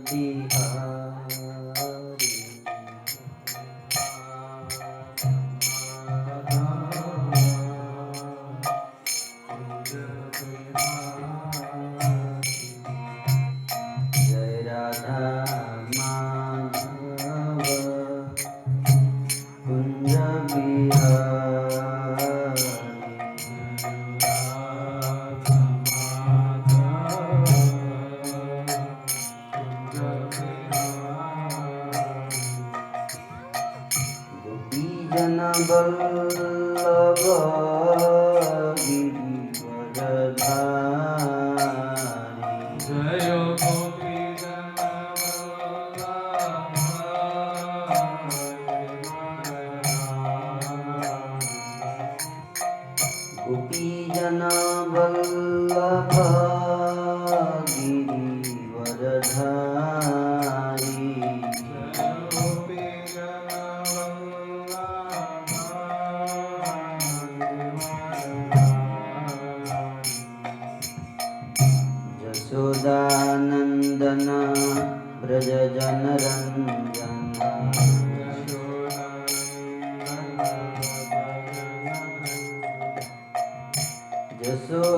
बिहारी जय राधा माधव कुंज जन वल्लभ गिरिवरधारी जय गोपी जन गोपी जन वल्लभ गिरिवरधारी यशोदानंदन ब्रज जन रंजन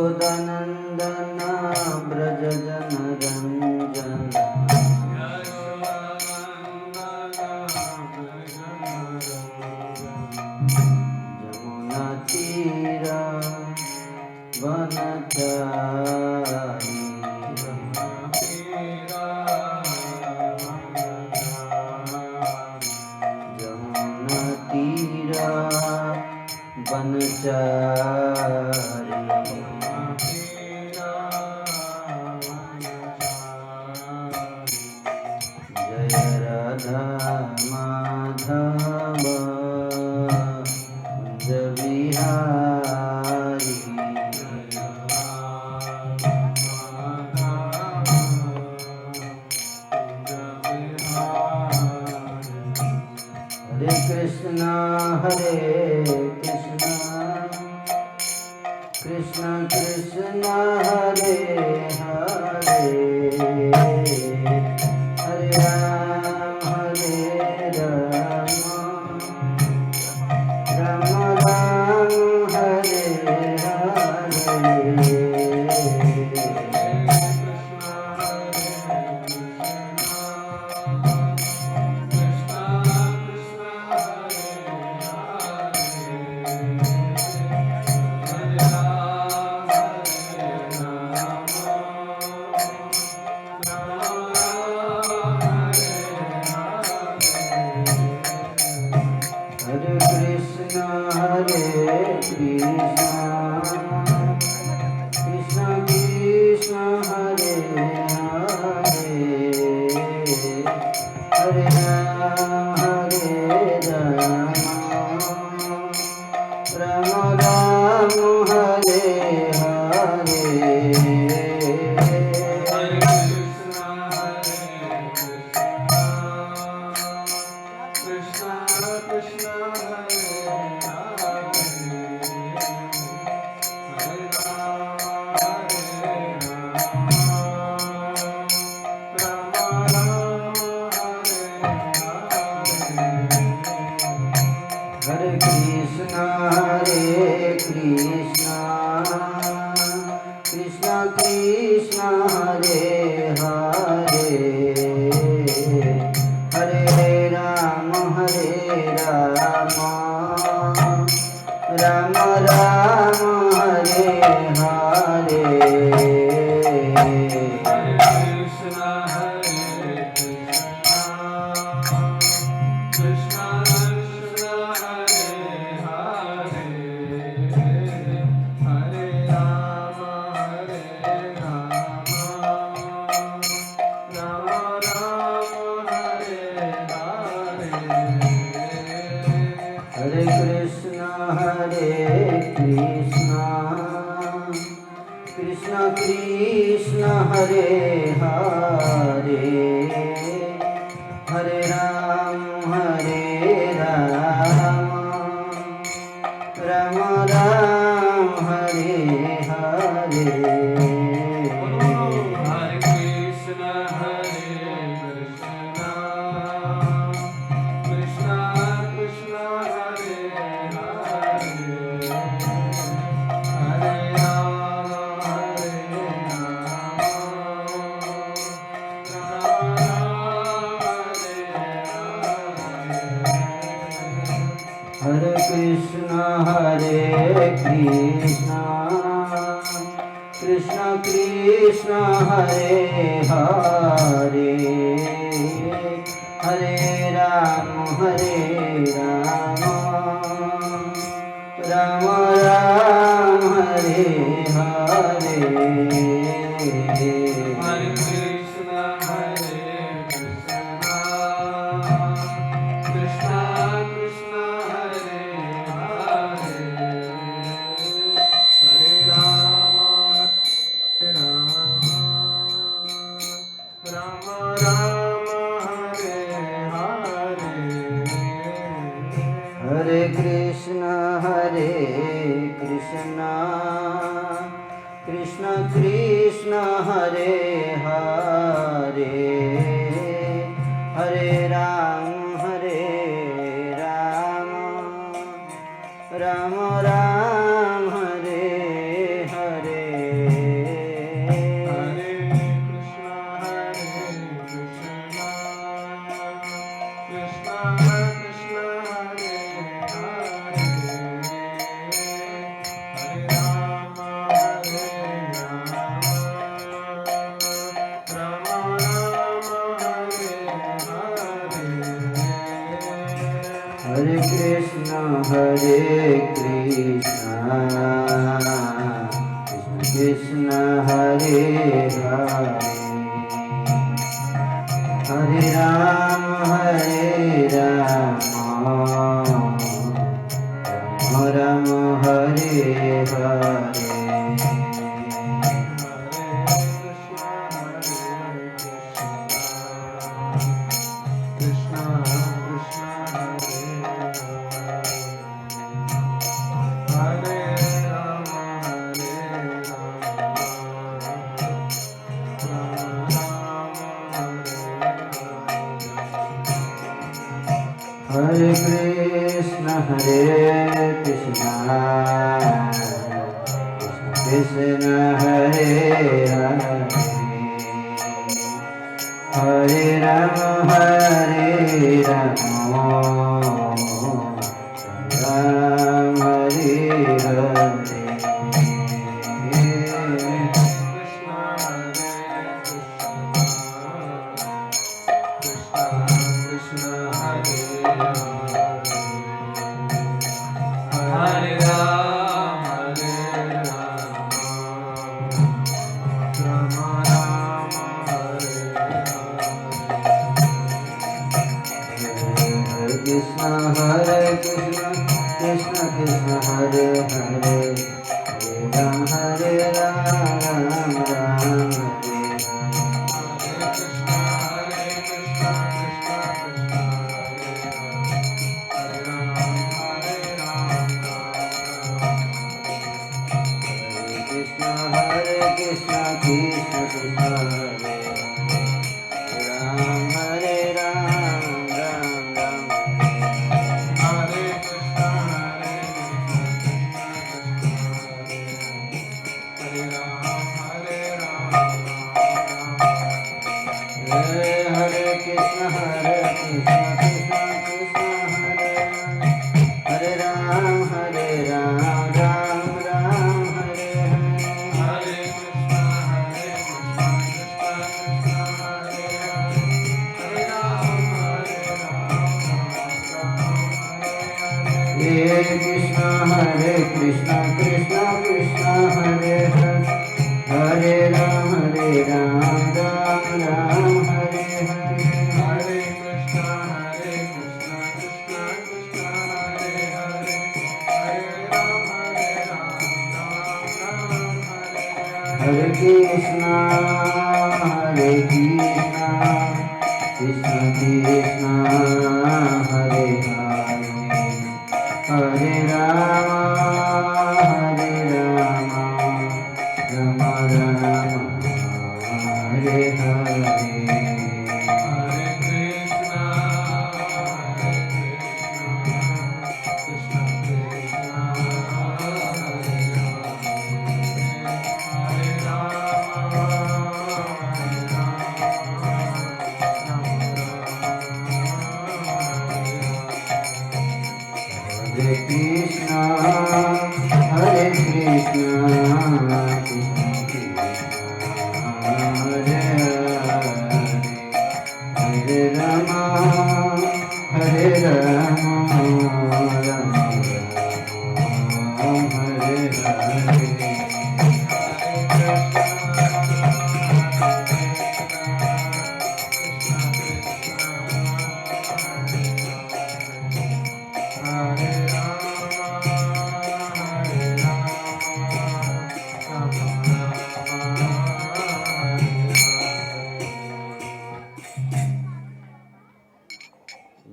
यशोदानंदन ब्रज जन रंजन यमुना तीर वनचारी यमुना तीर वनचारी जय राधा माधव कुंज बिहारी हरे कृष्णा कृष्ण कृष्ण हरे हरे हरे राम राम राम हरे हरे हरे कृष्णा कृष्ण कृष्ण हरे हरे हरे राम राम राम हरे हरे हरे कृष्णा कृष्ण कृष्ण हरे हरे हरे राम राम राम हरे हरे कृष्ण हरे Krishna Krishna Krishna Hare Hare Hare Ram Ram Ram Hare Hare Hare Krishna, Krishna Krishna, Hare Hare, Hare Rama, Rama Rama, Hare Hare. हरे Krishna Krishna Krishna Hare Hare Hare Ram Ram Ram Hare Hare Hare Krishna, Krishna Krishna, Hare Hare, Hare Rama, Rama Rama, Hare Hare. हरे Krishna Krishna Krishna Hare Hare Hare Ram Ram Hare Hare Krishna Krishna, Hare Rama, हरे Krishna Krishna Krishna Hare Hare Hare Ram Ram Hare Hare Krishna Hare Hare Ram, Rama Rama, Hare हरे कृष्ण कृष्ण कृष्ण हरे हरे हरे राम राम हरे कृष्ण कृष्ण कृष्ण हरे राम राम हरे कृष्ण कृष्ण कृष्ण हरे हरे राम राम राम हरे हरे हरे कृष्ण कृष्ण कृष्ण हरे हरे राम राम हरे हरे हरे कृष्ण कृष्ण कृष्ण हरे हरे राम राम हरे हरे हरे कृष्णा हरे हरे रामा हरे रामा रामा रामा हरे हरे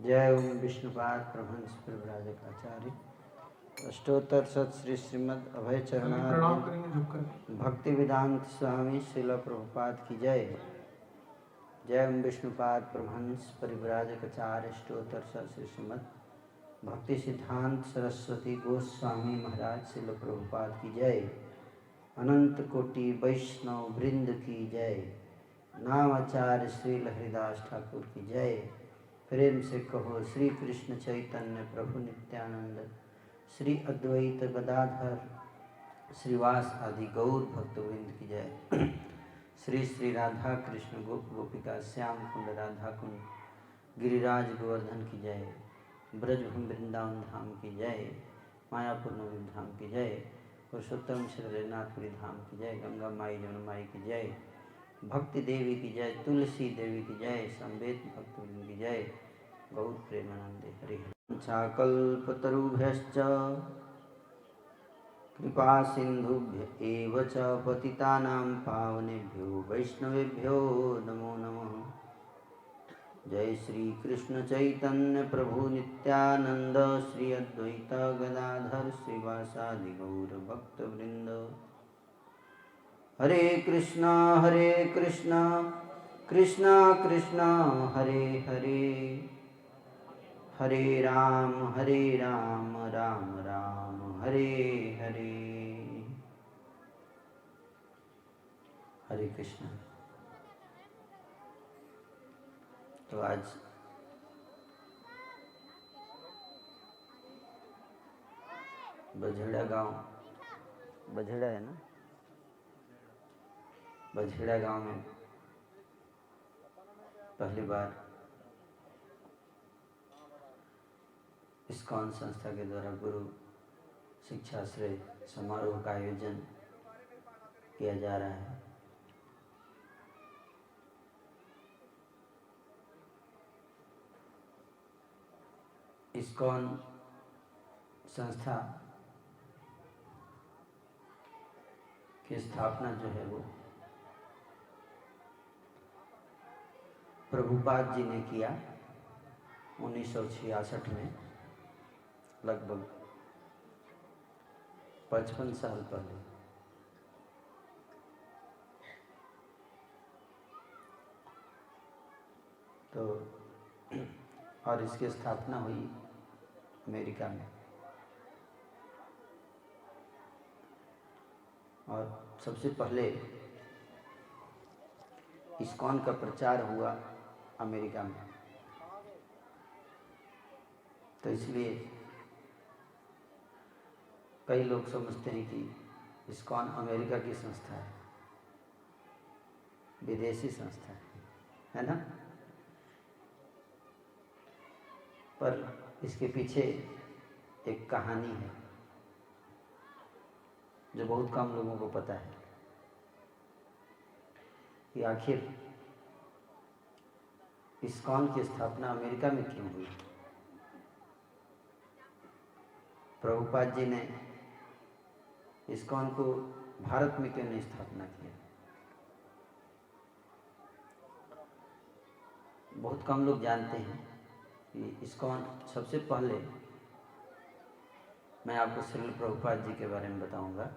जय ओम विष्णुपाद प्रभंस प्रव्राजक आचार्य अष्टोत्तर सत श्री श्रीमद अभय प्रणाम चरणारविंद करेंगे झुक कर। भक्ति वेदांत स्वामी श्रील प्रभुपाद की जय। जय ओम विष्णुपाद प्रभंस परिव्राजक आचार्य अष्टोत्तर सत श्री श्रीमद भक्ति सिद्धांत सरस्वती गोस्वामी महाराज श्रील प्रभुपाद की जय। अनंत कोटि वैष्णव वृंद की जय। नाम आचार्य श्री हरिदास ठाकुर की जय। प्रेम से कहो श्री कृष्ण चैतन्य प्रभु नित्यानंद श्री अद्वैत गदाधर श्रीवास आदि गौर भक्तवृंद की जय। श्री श्री राधा कृष्ण गोप गोपिका श्याम कुंड राधा कुंड गिरिराज गोवर्धन की जय। ब्रजभूमि वृंदावन धाम की जय। मायापुर नवी धाम की जय। पुरुषोत्तम श्री रघुनाथपुरी धाम की जय। गंगा माई जमुना माई की जय। भक्ति देवी की जय। तुलसी देवी की जय। संवेद भक्तवृंद की जय। गौर प्रेमानंदे हरि हरि। कल्पतरुभ्यश्च कृपा सिंधुभ्य एव च पतितानां पावनेभ्यो वैष्णवेभ्यो नमो नमः। जय श्री कृष्ण चैतन्य प्रभु नित्यानंद श्री अद्वैत गदाधर श्रीवासादि गौर भक्तवृंद। हरे कृष्णा कृष्णा कृष्णा हरे हरे हरे राम राम राम हरे हरे। हरे कृष्णा। तो आज बझेड़ा गांव, बझेड़ा है ना, बझेड़ा गांव में पहली बार इस्कॉन संस्था के द्वारा गुरु शिक्षाश्रय समारोह का आयोजन किया जा रहा है। इस्कॉन संस्था की स्थापना जो है वो प्रभुपाद जी ने किया 1966 में, लगभग 55 साल पहले। तो और इसकी स्थापना हुई अमेरिका में, और सबसे पहले इस्कॉन का प्रचार हुआ अमेरिका में। तो इसलिए कई लोग समझते हैं कि इस्कॉन अमेरिका की संस्था है, विदेशी संस्था है ना। पर इसके पीछे एक कहानी है जो बहुत कम लोगों को पता है कि आखिर इस्कॉन की स्थापना अमेरिका में क्यों हुई। प्रभुपाद जी ने इस्कॉन को भारत में क्यों नहीं स्थापना किया। बहुत कम लोग जानते हैं कि इस्कॉन सबसे पहले, मैं आपको श्रील प्रभुपाद जी के बारे में बताऊंगा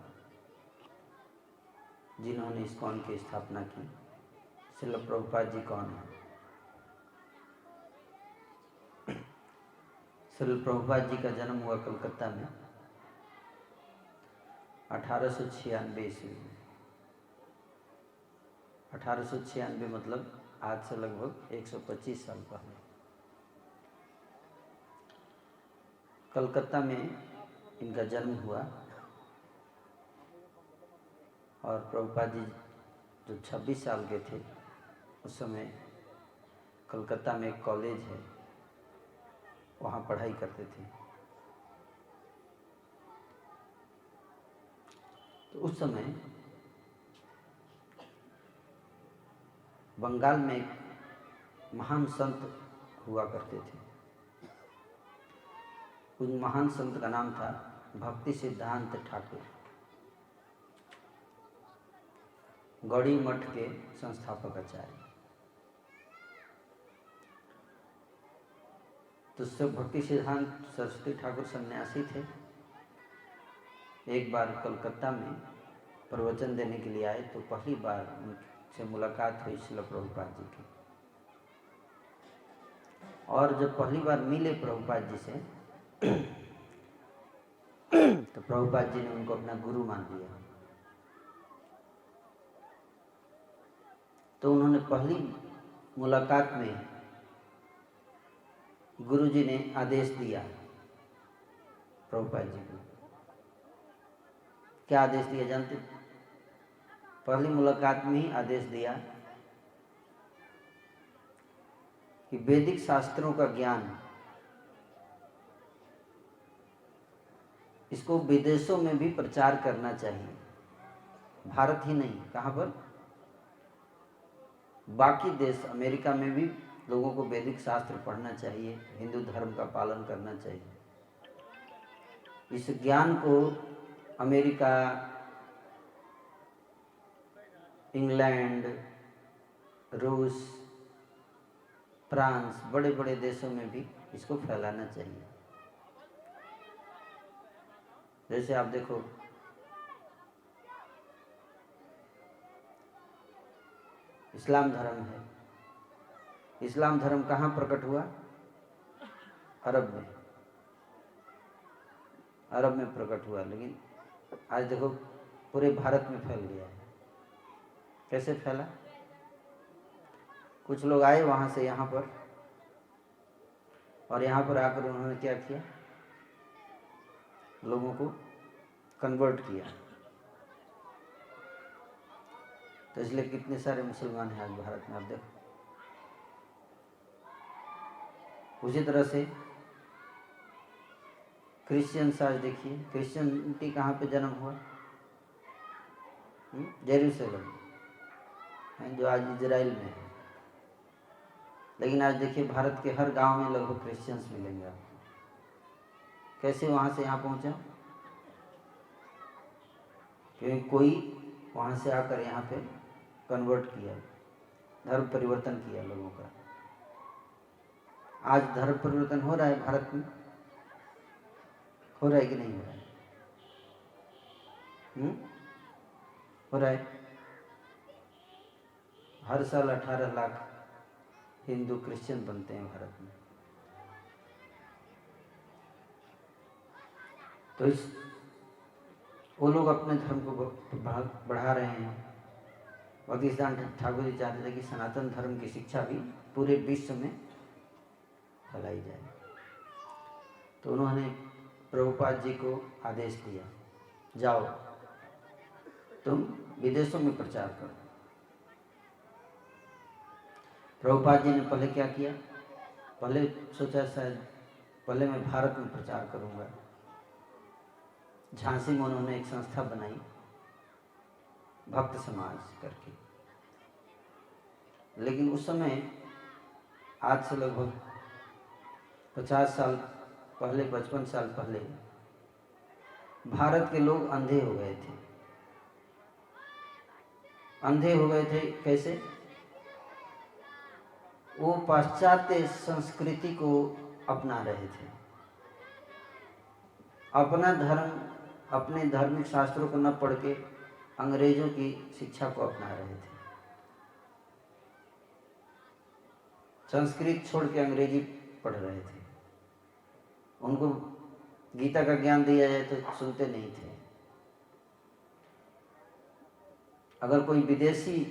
जिन्होंने इस्कॉन की स्थापना की। श्रील प्रभुपाद जी कौन है? श्रील प्रभुपाद जी का जन्म हुआ कलकत्ता में 1896 ईस्वी में। 1896 मतलब आज से लगभग 125 साल पहले कलकत्ता में इनका जन्म हुआ और प्रभुपाद जी जो 26 साल के थे उस समय कलकत्ता में एक कॉलेज है, वहाँ पढ़ाई करते थे। तो उस समय बंगाल में एक महान संत हुआ करते थे। उस महान संत का नाम था भक्ति सिद्धांत ठाकुर, गौड़ी मठ के संस्थापक आचार्य। तो सब भक्ति सिद्धांत सरस्वती ठाकुर सन्यासी थे। एक बार कलकत्ता में प्रवचन देने के लिए आए तो पहली बार उनसे मुलाकात हुई श्रील प्रभुपाद जी की। और जब पहली बार मिले प्रभुपाद जी से तो प्रभुपाद जी ने उनको अपना गुरु मान लिया। तो उन्होंने पहली मुलाकात में गुरु जी ने आदेश दिया प्रभुपाद जी को। क्या आदेश दिया जानते? पहली मुलाकात में ही आदेश दिया कि वैदिक शास्त्रों का ज्ञान इसको विदेशों में भी प्रचार करना चाहिए। भारत ही नहीं, कहाँ पर, बाकी देश अमेरिका में भी लोगों को वैदिक शास्त्र पढ़ना चाहिए, हिंदू धर्म का पालन करना चाहिए। इस ज्ञान को अमेरिका, इंग्लैंड, रूस, फ्रांस, बड़े बड़े देशों में भी इसको फैलाना चाहिए। जैसे आप देखो इस्लाम धर्म है। इस्लाम धर्म कहाँ प्रकट हुआ? अरब में। अरब में प्रकट हुआ, लेकिन आज देखो पूरे भारत में फैल गया है। कैसे फैला? कुछ लोग आए वहाँ से यहाँ पर, और यहाँ पर आकर उन्होंने क्या किया? लोगों को कन्वर्ट किया। तो इसलिए कितने सारे मुसलमान हैं आज भारत में, आप देखो। उसी तरह से क्रिश्चियंस आज देखिए, क्रिश्चियनिटी कहाँ पे जन्म हुआ? जेरूसलम, जो आज इजराइल में है। लेकिन आज देखिए भारत के हर गांव में लगभग क्रिश्चियंस मिलेंगे आपको। कैसे वहाँ से यहाँ पहुँचा? क्योंकि कोई वहाँ से आकर यहाँ पे कन्वर्ट किया, धर्म परिवर्तन किया लोगों का। आज धर्म परिवर्तन हो रहा है भारत में, हो रहा है कि नहीं हो रहा है? हो रहा है। हर साल 18 लाख हिंदू क्रिश्चियन बनते हैं भारत में। तो वो लोग अपने धर्म को बढ़ा रहे हैं। भक्ति सिद्धांत ठाकुर जी चाहते थे कि सनातन धर्म की शिक्षा भी पूरे विश्व में फैलाई जाए। तो उन्होंने प्रभुपाद जी को आदेश दिया, जाओ तुम विदेशों में प्रचार करो। प्रभुपाद जी ने पहले क्या किया? पहले सोचा शायद पहले मैं भारत में प्रचार करूंगा। झांसी में उन्होंने एक संस्था बनाई, भक्त समाज करके। लेकिन उस समय आज से लगभग 50 साल पहले, 55 साल पहले भारत के लोग अंधे हो गए थे। अंधे हो गए थे कैसे? वो पाश्चात्य संस्कृति को अपना रहे थे। अपना धर्म, अपने धार्मिक शास्त्रों को न पढ़ के अंग्रेजों की शिक्षा को अपना रहे थे। संस्कृत छोड़ के अंग्रेजी पढ़ रहे थे। उनको गीता का ज्ञान दिया जाए तो सुनते नहीं थे। अगर कोई विदेशी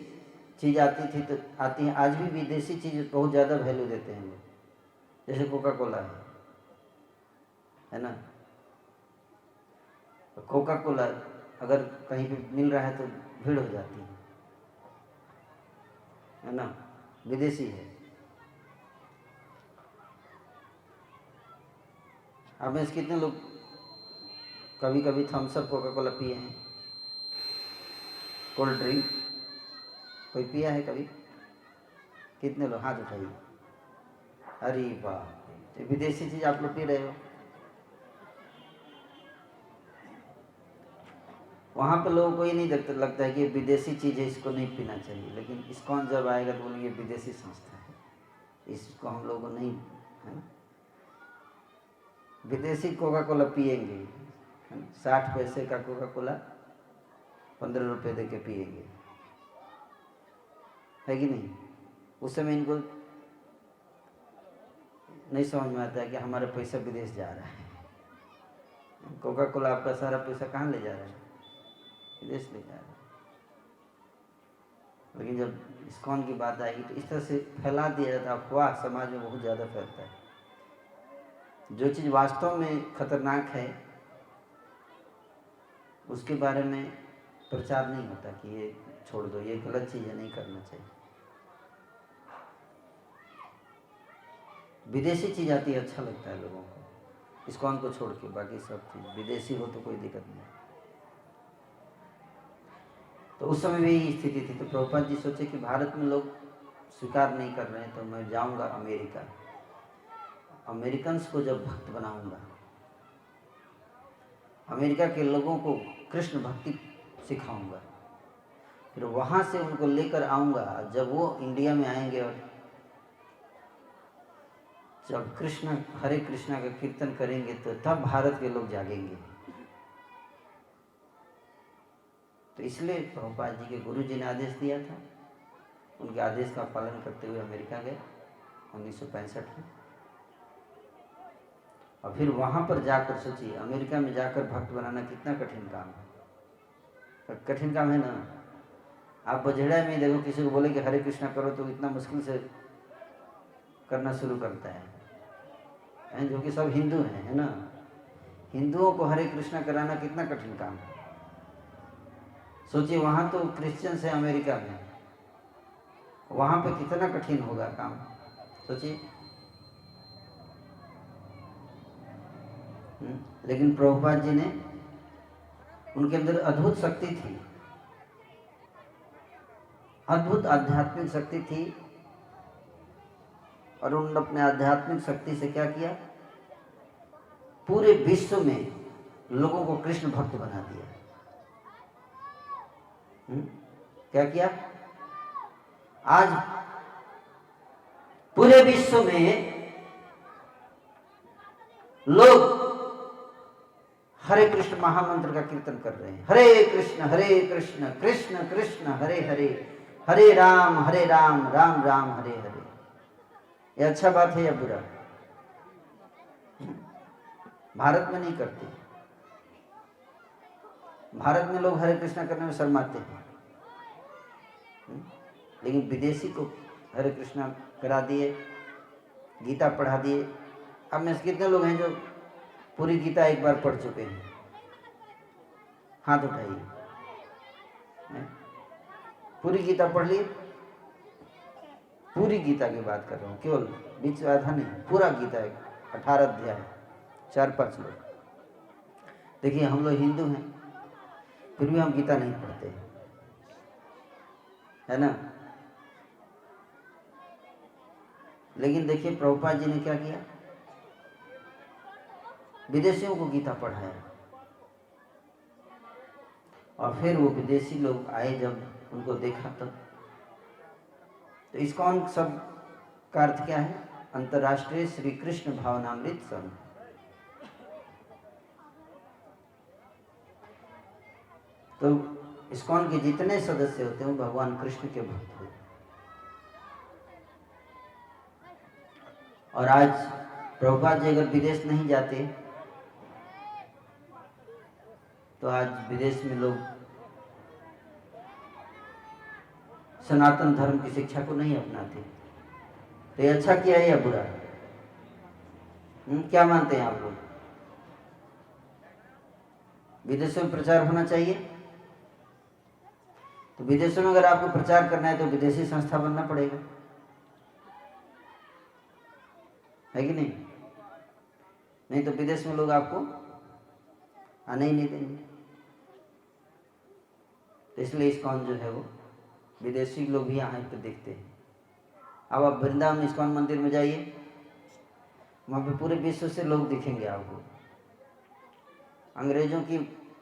चीज़ आती थी तो आती है, आज भी विदेशी चीज़ बहुत ज़्यादा वैल्यू देते हैं लोग। जैसे कोका कोला है ना, कोका कोला अगर कहीं पे मिल रहा है तो भीड़ हो जाती है ना, विदेशी है। आप में से कितने लोग कभी कभी थम्स अप कोका कोला पिए हैं? कोल्ड ड्रिंक कोई पिया है कभी? कितने लोग? हाथ उठाइए। अरे वाह, तो विदेशी चीज आप लोग पी रहे हो। वहाँ पे लोगों को ये नहीं लगता है कि विदेशी चीज़ है, इसको नहीं पीना चाहिए। लेकिन इस्कॉन जब आएगा तो बोलेंगे विदेशी संस्था है, इसको हम लोगों को नहीं, है ना। विदेशी कोका कोला पिएंगे, 60 पैसे का कोका कोला 15 रुपये दे के पिएंगे, है कि नहीं। उस समय इनको नहीं समझ में आता है कि हमारा पैसा विदेश जा रहा है। कोका कोला आपका सारा पैसा कहाँ ले जा रहा है? विदेश ले जा रहा है। लेकिन जब इस्कॉन की बात आएगी तो इस तरह से फैला दिया जाता है, अफवाह समाज में बहुत ज़्यादा फैलता है। जो चीज़ वास्तव में खतरनाक है उसके बारे में प्रचार नहीं होता कि ये छोड़ दो, ये गलत चीज़ है, नहीं करना चाहिए। विदेशी चीज़ आती है, अच्छा लगता है लोगों को, इस्कॉन को छोड़ के बाकी सब चीज़ विदेशी हो तो कोई दिक्कत नहीं। तो उस समय भी यही स्थिति थी। तो प्रभुपाद जी सोचे कि भारत में लोग स्वीकार नहीं कर रहे हैं तो मैं जाऊंगा अमेरिका, अमेरिकन्स को जब भक्त बनाऊंगा, अमेरिका के लोगों को कृष्ण भक्ति सिखाऊंगा, फिर वहाँ से उनको लेकर आऊँगा। जब वो इंडिया में आएंगे और जब कृष्ण हरे कृष्णा का कीर्तन करेंगे तो तब भारत के लोग जागेंगे। तो इसलिए प्रभुपाद जी के गुरु जी ने आदेश दिया था, उनके आदेश का पालन करते हुए अमेरिका गए 1965 में। और फिर वहाँ पर जाकर सोचिए, अमेरिका में जाकर भक्त बनाना कितना कठिन काम है। कठिन काम है ना। आप बजड़ा में देखो, किसी को बोले कि हरे कृष्णा करो तो इतना मुश्किल से करना शुरू करता है, जो कि सब हिंदू हैं, है ना। हिंदुओं को हरे कृष्णा कराना कितना कठिन काम है। सोचिए, वहाँ तो क्रिश्चियंस है अमेरिका में, वहाँ पे कितना कठिन होगा काम, सोचिए। लेकिन प्रभुपाद जी ने, उनके अंदर अद्भुत शक्ति थी, अद्भुत आध्यात्मिक शक्ति थी। और उन्होंने अपने आध्यात्मिक शक्ति से क्या किया, पूरे विश्व में लोगों को कृष्ण भक्त बना दिया। क्या किया? आज पूरे विश्व में लोग हरे कृष्ण महामंत्र का कीर्तन कर रहे हैं। हरे कृष्ण कृष्ण कृष्ण हरे हरे, हरे राम राम राम हरे हरे। ये अच्छा बात है या बुरा? भारत में नहीं करते। भारत में लोग हरे कृष्णा करने में शर्माते हैं, लेकिन विदेशी को हरे कृष्णा करा दिए, गीता पढ़ा दिए। अब में से कितने लोग हैं जो पूरी गीता एक बार पढ़ चुके हैं? हाथ उठाइए। पूरी गीता पढ़ ली? पूरी गीता की बात कर रहा हूँ, केवल बीच आधा नहीं, पूरा गीता 18 अध्याय, 4-5 लोग। देखिए, हम लोग हिंदू हैं फिर भी हम गीता नहीं पढ़ते, है ना। लेकिन देखिए प्रभुपाद जी ने क्या किया, विदेशियों को गीता पढ़ाया। और फिर वो विदेशी लोग आए, जब उनको देखा तब तो इस्कॉन सब का अर्थ क्या है? अंतर्राष्ट्रीय श्री कृष्ण भावनामृत संघ। तो इस्कॉन के जितने सदस्य होते हैं वो भगवान कृष्ण के भक्त होते हैं। और आज प्रभुपाद जी अगर विदेश नहीं जाते तो आज विदेश में लोग सनातन धर्म की शिक्षा को नहीं अपनाते। तो ये अच्छा किया है या बुरा? क्या मानते हैं आप लोग? विदेशों में प्रचार होना चाहिए। तो विदेशों में अगर आपको प्रचार करना है तो विदेशी संस्था बनना पड़ेगा, है कि नहीं? नहीं तो विदेश में लोग आपको आने ही नहीं देंगे। तो इसलिए इस्कॉन जो है वो विदेशी लोग भी यहाँ पे देखते हैं। अब आप वृंदावन इस्कॉन मंदिर में जाइए, वहाँ पे पूरे विश्व से लोग दिखेंगे आपको। अंग्रेजों की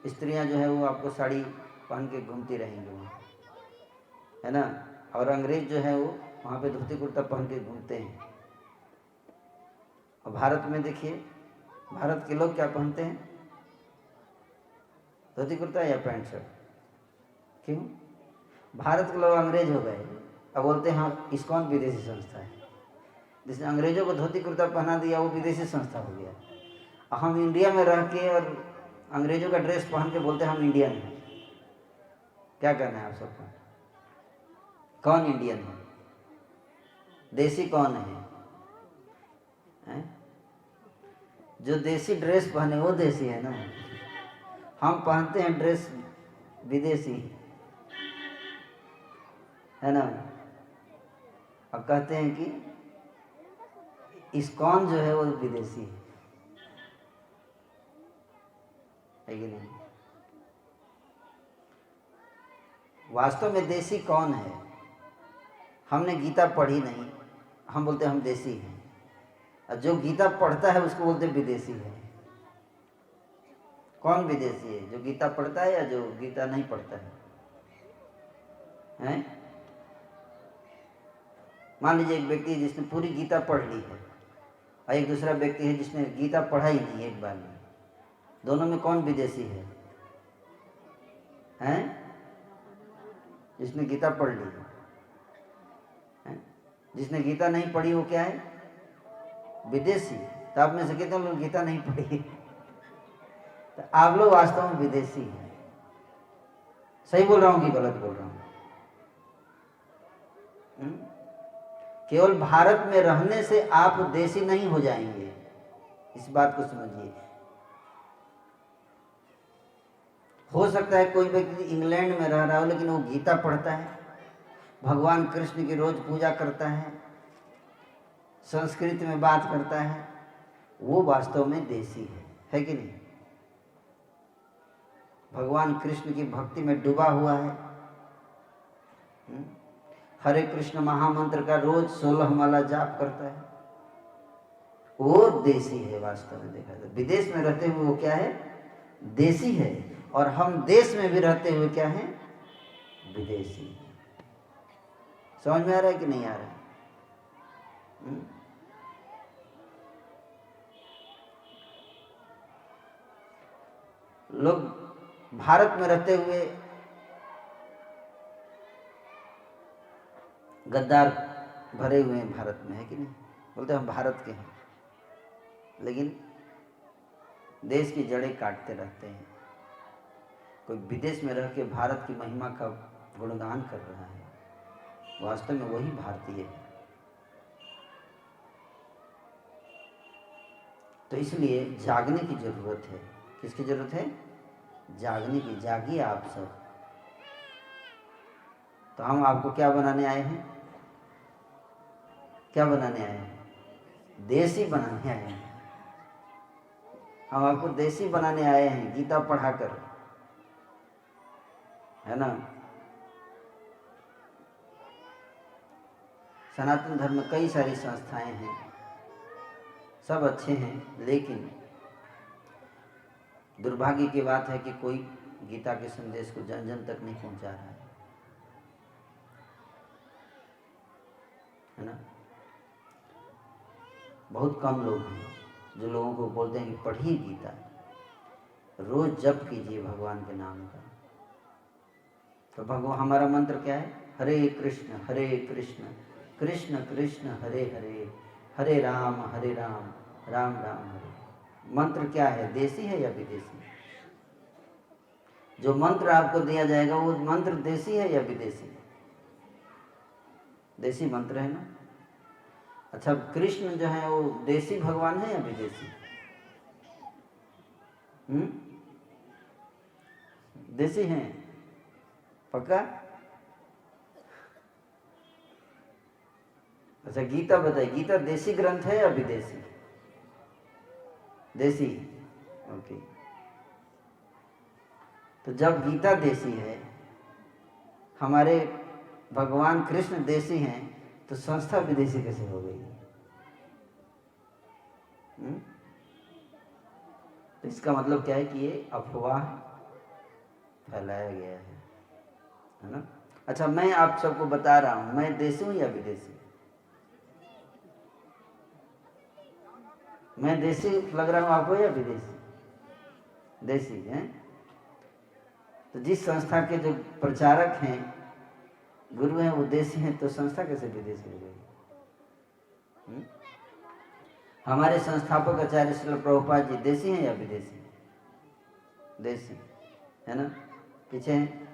स्त्रियां जो है वो आपको साड़ी पहन के घूमती रहेंगी वहाँ, है ना। और अंग्रेज जो है वो वहाँ पे धोती कुर्ता पहन के घूमते हैं। और भारत में देखिए, भारत के लोग क्या पहनते हैं? धोती कुर्ता या पैंट शर्ट। क्यों? भारत के लोग अंग्रेज हो गए, अब बोलते हैं हाँ इस्कॉन विदेशी संस्था है। जिसने अंग्रेजों को धोती कुर्ता पहना दिया वो विदेशी संस्था हो गया। हम इंडिया में रह के और अंग्रेजों का ड्रेस पहन के बोलते हैं हम इंडियन हैं। क्या कहना है आप सबका? कौन इंडियन है? देसी कौन है? जो देसी ड्रेस पहने वो देसी है ना। हम पहनते हैं ड्रेस विदेशी, है ना। अब कहते हैं कि इस्कॉन जो है वो विदेशी है कि नहीं? वास्तव में देसी कौन है? हमने गीता पढ़ी नहीं, हम बोलते हम देसी हैं। और जो गीता पढ़ता है उसको बोलते विदेशी है। कौन विदेशी है? जो गीता पढ़ता है या जो गीता नहीं पढ़ता है? हैं? मान लीजिए एक व्यक्ति है जिसने पूरी गीता पढ़ ली है और एक दूसरा व्यक्ति है जिसने गीता पढ़ा ही नहीं एक बार में। दोनों में कौन विदेशी है? हैं? जिसने गीता पढ़ ली है। जिसने गीता नहीं पढ़ी वो क्या है? विदेशी। तो आप में से कितने लोग गीता नहीं पढ़ी? तो आप लोग वास्तव में विदेशी हैं। सही बोल रहा हूँ कि गलत बोल रहा हूँ? केवल भारत में रहने से आप देशी नहीं हो जाएंगे, इस बात को समझिए। हो सकता है कोई व्यक्ति इंग्लैंड में रह रहा हो लेकिन वो गीता पढ़ता है, भगवान कृष्ण की रोज पूजा करता है, संस्कृत में बात करता है, वो वास्तव में देशी है कि नहीं? भगवान कृष्ण की भक्ति में डूबा हुआ है। हरे कृष्ण महामंत्र का रोज 16 माला जाप करता है, वो देशी है वास्तव में देखा जाए। विदेश में रहते हुए वो क्या है? देशी है। और हम देश में भी रहते हुए क्या है? विदेशी। समझ में आ रहा है कि नहीं आ रहा है? लोग भारत में रहते हुए गद्दार भरे हुए हैं भारत में, है कि नहीं? बोलते हम भारत के हैं लेकिन देश की जड़ें काटते रहते हैं। कोई विदेश में रह के भारत की महिमा का गुणगान कर रहा है, वास्तव में वही भारतीय है। तो इसलिए जागने की जरूरत है। किसकी जरूरत है? जागने की। जागिए आप सब। तो हम आपको क्या बनाने आए हैं? क्या बनाने आए हैं? देसी बनाने आए हैं। हम आपको देसी बनाने आए हैं गीता पढ़ाकर, है ना। सनातन धर्म में कई सारी संस्थाएं हैं, सब अच्छे हैं, लेकिन दुर्भाग्य की बात है कि कोई गीता के संदेश को जन जन तक नहीं पहुंचा रहा है ना। बहुत कम लोग हैं जो लोगों को बोलते हैं कि पढ़िए गीता, रोज जप कीजिए भगवान के नाम का। तो भगवान, हमारा मंत्र क्या है? हरे कृष्ण कृष्ण कृष्ण हरे हरे, हरे राम राम राम हरे। मंत्र क्या है? देसी है या विदेशी? जो मंत्र आपको दिया जाएगा वो मंत्र देसी है या विदेशी? देसी मंत्र है ना। अच्छा, कृष्ण जो है वो देसी भगवान है या विदेशी? देसी हैं पक्का? अच्छा गीता बताइए, गीता देसी ग्रंथ है या विदेशी? देसी, ओके। तो जब गीता देसी है, हमारे भगवान कृष्ण देसी हैं, तो संस्था विदेशी कैसे हो गई? तो इसका मतलब क्या है कि ये अफवाह फैलाया गया है ना? अच्छा, मैं आप सबको बता रहा हूं, मैं देसी हूं या विदेशी? मैं देसी लग रहा हूं आपको या विदेशी? देसी हैं। तो जिस संस्था के जो प्रचारक हैं, गुरु हैं, वो देसी हैं, तो संस्था कैसे विदेशी हो गई? हमारे संस्थापक आचार्य श्रील प्रभुपाद जी देसी हैं या विदेशी? देसी है ना? पीछे हैं,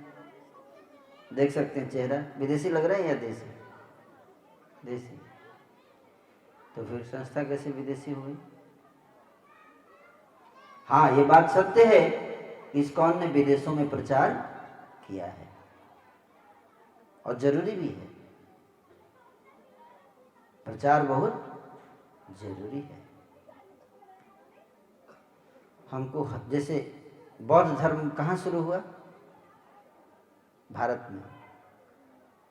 देख सकते हैं चेहरा, विदेशी लग रहा है या देसी? देसी। तो फिर संस्था कैसे विदेशी हुई? हाँ, ये बात सत्य है, इस्कॉन ने विदेशों में प्रचार किया है और जरूरी भी है। प्रचार बहुत जरूरी है। हमको जैसे बौद्ध धर्म कहाँ शुरू हुआ? भारत में।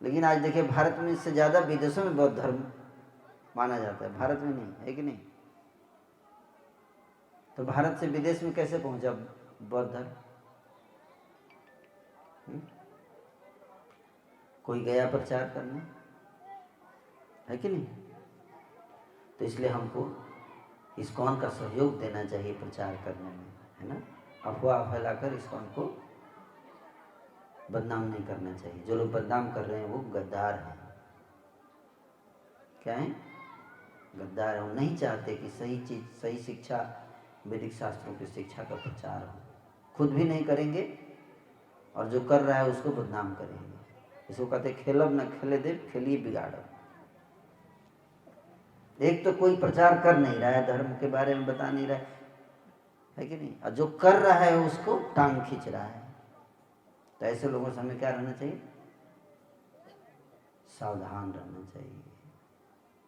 लेकिन आज देखिए, भारत में इससे ज्यादा विदेशों में बौद्ध धर्म माना जाता है, भारत में नहीं है कि नहीं? तो भारत से विदेश में कैसे पहुंचा बौद्ध धर्म? कोई गया प्रचार करने, है कि नहीं? तो इसलिए हमको इस्कॉन का सहयोग देना चाहिए प्रचार करने में, है ना? अफवाह फैलाकर इस्कॉन को बदनाम नहीं करना चाहिए। जो लोग बदनाम कर रहे हैं वो गद्दार हैं। क्या है? गद्दार है। वो नहीं चाहते कि सही चीज, सही शिक्षा, वैदिक शास्त्रों की शिक्षा का प्रचार हो। खुद भी नहीं करेंगे और जो कर रहा है उसको बदनाम करेंगे। इसको कहते खेलब न खेले दे, खेलिए बिगाड़ो। एक तो कोई प्रचार कर नहीं रहा है, धर्म के बारे में बता नहीं रहा है कि नहीं? और जो कर रहा है उसको टांग खींच रहा है। तो ऐसे लोगों से हमें क्या रहना चाहिए? सावधान रहना चाहिए,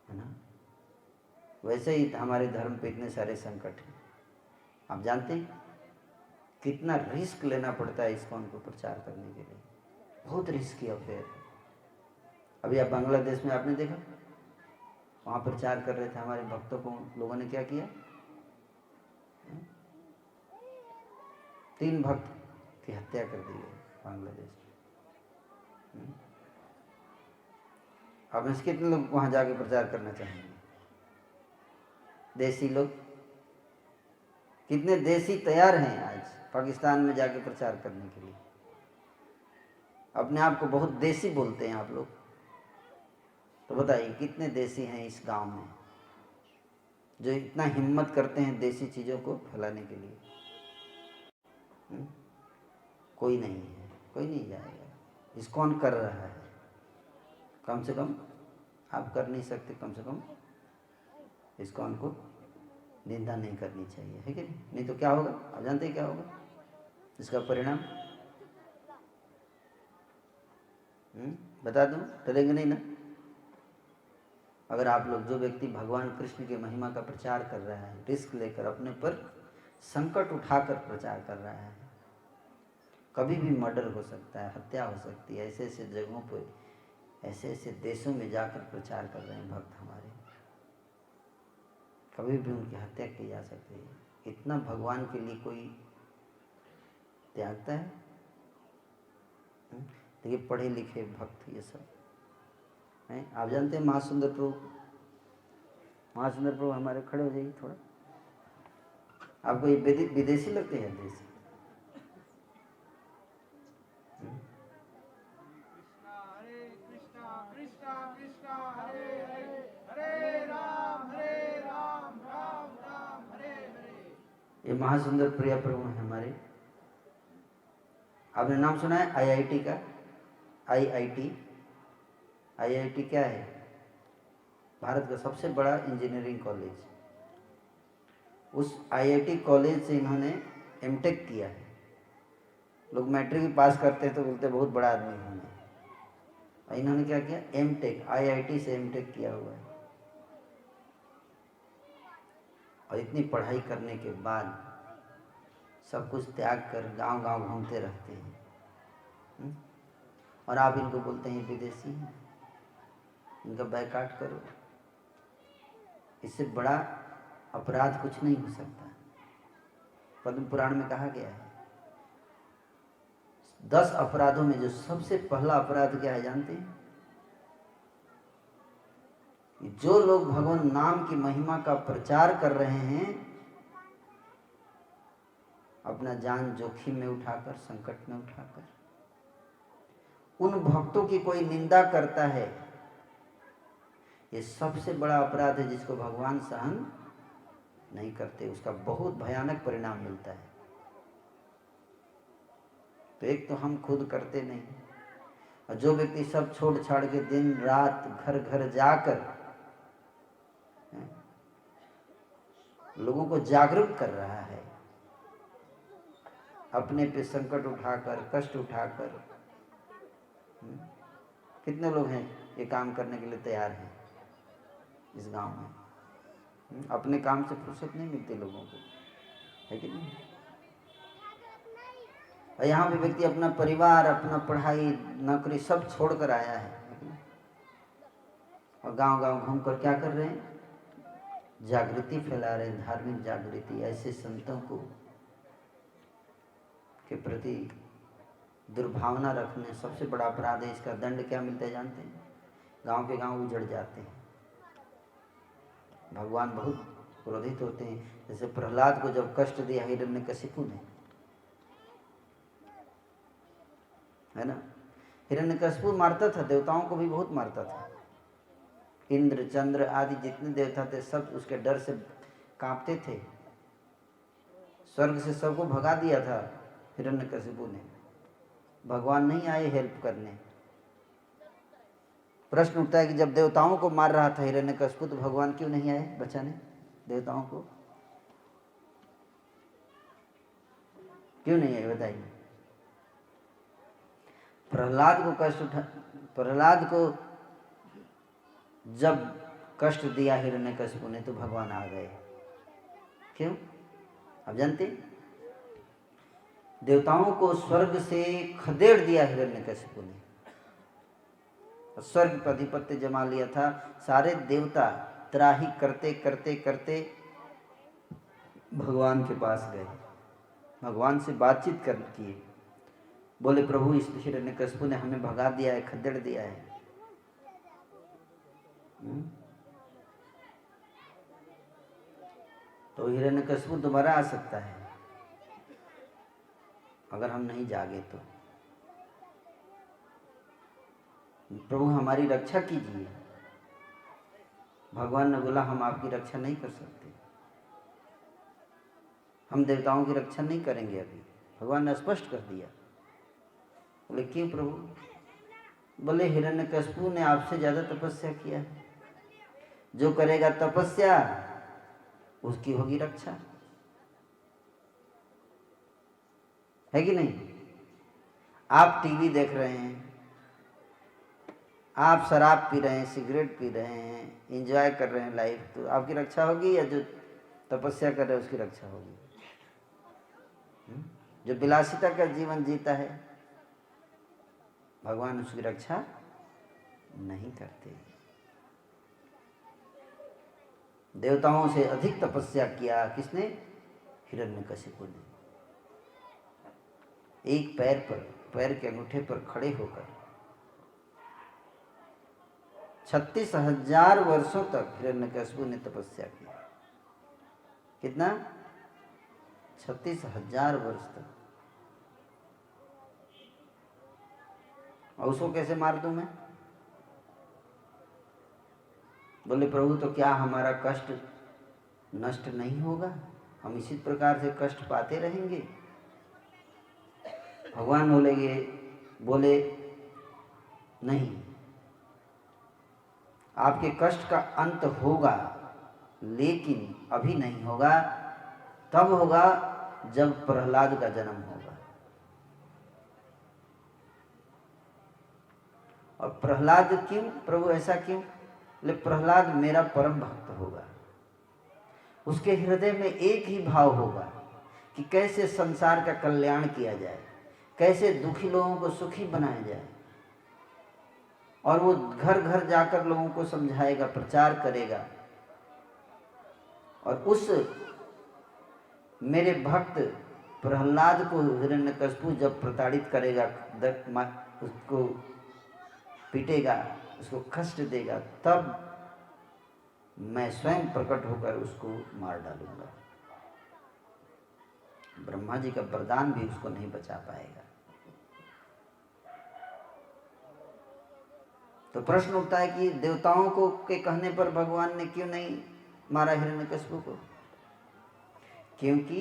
है ना? वैसे ही हमारे धर्म पे इतने सारे संकट हैं। आप जानते हैं कितना रिस्क लेना पड़ता है इस्कॉन को प्रचार करने के लिए? बहुत रिस्की अफेयर है। अभी आप बांग्लादेश में आपने देखा, वहां प्रचार कर रहे थे हमारे भक्तों को, लोगों ने क्या किया? 3 भक्त की हत्या कर दी गई बांग्लादेश में। अब इसके कितने लोग वहां जाके प्रचार करना चाहेंगे? देसी लोग कितने देसी तैयार हैं आज पाकिस्तान में जाके प्रचार करने के लिए? अपने आप को बहुत देसी बोलते हैं आप लोग, तो बताइए कितने देसी हैं इस गांव में जो इतना हिम्मत करते हैं देसी चीजों को फैलाने के लिए? कोई नहीं है, कोई नहीं जाएगा। इस्कॉन कर रहा है, कम से कम आप कर नहीं सकते, कम से कम इस्कॉन को निंदा नहीं करनी चाहिए, है कि नहीं? नहीं तो क्या होगा? आप जानते हैं क्या होगा इसका परिणाम? बता दूं? डरेंगे नहीं ना? अगर आप लोग, जो व्यक्ति भगवान कृष्ण की महिमा का प्रचार कर रहा है, रिस्क लेकर अपने पर संकट उठाकर प्रचार कर रहा है, कभी भी मर्डर हो सकता है, हत्या हो सकती है। ऐसे ऐसे जगहों पर, ऐसे ऐसे देशों में जाकर प्रचार कर रहे हैं भक्त हमारे, कभी भी उनकी हत्या की जा सकती है। इतना भगवान के लिए कोई त्यागता है? देखिए पढ़े लिखे भक्त ये सब हैं। आप जानते हैं महासुंदर प्रभु, महासुंदर प्रभु हमारे खड़े हो जाइए थोड़ा। आपको ये विदेशी लगते हैं? देसी? ये महासुंदर प्रिया प्रभु हैं हमारे। आपने नाम सुना है आईआईटी का? आईआईटी, आईआईटी क्या है? भारत का सबसे बड़ा इंजीनियरिंग कॉलेज। उस आईआईटी कॉलेज से इन्होंने एमटेक किया है। लोग मैट्रिक भी पास करते हैं तो बोलते बहुत बड़ा आदमी होंगे, और इन्होंने क्या किया, एमटेक, आईआईटी से एमटेक किया हुआ है। और इतनी पढ़ाई करने के बाद सब कुछ त्याग कर गांव गांव घूमते रहते हैं। और आप इनको बोलते हैं विदेशी हैं, इनका बैकाट करो। इससे बड़ा अपराध कुछ नहीं हो सकता। पद्म पुराण में कहा गया है 10 अपराधों में जो सबसे पहला अपराध क्या है जानते हैं? जो लोग भगवान नाम की महिमा का प्रचार कर रहे हैं, अपना जान जोखिम में उठाकर, संकट में उठाकर, उन भक्तों की कोई निंदा करता है, ये सबसे बड़ा अपराध है जिसको भगवान सहन नहीं करते। उसका बहुत भयानक परिणाम मिलता है। तो एक तो हम खुद करते नहीं, और जो व्यक्ति सब छोड़ छाड़ के दिन रात घर घर जाकर लोगों को जागरूक कर रहा है, अपने पे संकट उठाकर, कष्ट उठाकर, कितने लोग हैं ये काम करने के लिए तैयार हैं इस गांव में? अपने काम से फुर्सत नहीं मिलती लोगों को, है कि नहीं? और यहाँ पे व्यक्ति अपना परिवार, अपना पढ़ाई, नौकरी सब छोड़कर आया है, और गांव गांव घूमकर क्या कर रहे हैं? जागृति फैला रहे हैं, धार्मिक जागृति। ऐसे संतों को के प्रति दुर्भावना रखने सबसे बड़ा अपराध है। इसका दंड क्या मिलता है जानते हैं? गांव के गांव उजड़ जाते हैं। भगवान बहुत क्रोधित होते हैं। जैसे प्रहलाद को जब कष्ट दिया हिरण्यकशिपु ने, है ना? हिरण्यकशिपु मारता था, देवताओं को भी बहुत मारता था। इंद्र, चंद्र आदि जितने देवता थे सब उसके डर से कांपते थे। स्वर्ग से सबको भगा दिया था हिरण्यकशिपु ने। भगवान नहीं आए हेल्प करने। प्रश्न उठता है कि जब देवताओं को मार रहा था हिरण्यकशिपु, तो भगवान क्यों नहीं आए बचाने देवताओं को? क्यों नहीं आए बताइए? प्रहलाद को जब कष्ट दिया हिरण्यकशिपु ने तो भगवान आ गए। क्यों? अब जानते? देवताओं को स्वर्ग से खदेड़ दिया हिरण्यकशिपु ने, स्वर्ग पर अधिपत्य जमा लिया था। सारे देवता त्राही करते करते करते भगवान के पास गए, भगवान से बातचीत कर किए। बोले प्रभु इस हिरण्यकशिपु ने हमें भगा दिया है, खदेड़ दिया है। तो हिरण्यकशिपु दोबारा आ सकता है अगर हम नहीं जागे तो। प्रभु हमारी रक्षा कीजिए। भगवान ने बोला हम आपकी रक्षा नहीं कर सकते, हम देवताओं की रक्षा नहीं करेंगे अभी। भगवान ने स्पष्ट कर दिया। बोले क्यों प्रभु? बोले हिरण्यकशिपु ने आपसे ज्यादा तपस्या किया है, जो करेगा तपस्या उसकी होगी रक्षा, है कि नहीं? आप टीवी देख रहे हैं, आप शराब पी रहे हैं, सिगरेट पी रहे हैं, एंजॉय कर रहे हैं लाइफ, तो आपकी रक्षा होगी या जो तपस्या कर रहे हैं उसकी रक्षा होगी? जो विलासिता का जीवन जीता है भगवान उसकी रक्षा नहीं करते। देवताओं से अधिक तपस्या किया किसने? हिरण्यकशिपु ने। एक पैर के अंगूठे पर खड़े होकर 36,000 वर्षों तक हिरण्यकशिपु ने तपस्या की। कितना? 36,000 वर्ष तक। और उसको कैसे मार दूं मैं? बोले प्रभु तो क्या हमारा कष्ट नष्ट नहीं होगा? हम इसी प्रकार से कष्ट पाते रहेंगे? भगवान बोले नहीं, आपके कष्ट का अंत होगा, लेकिन अभी नहीं होगा। तब होगा जब प्रहलाद का जन्म होगा। और प्रहलाद क्यों प्रभु ऐसा क्यों? बोले प्रहलाद मेरा परम भक्त होगा, उसके हृदय में एक ही भाव होगा कि कैसे संसार का कल्याण किया जाए, कैसे दुखी लोगों को सुखी बनाया जाए, और वो घर घर जाकर लोगों को समझाएगा, प्रचार करेगा। और उस मेरे भक्त प्रहलाद को हिरण्यकशिपु जब प्रताड़ित करेगा, उसको पीटेगा, उसको कष्ट देगा, तब मैं स्वयं प्रकट होकर उसको मार डालूंगा। ब्रह्मा जी का वरदान भी उसको नहीं बचा पाएगा। तो प्रश्न उठता है कि देवताओं को के कहने पर भगवान ने क्यों नहीं मारा हिरण्यकशिपु को? क्योंकि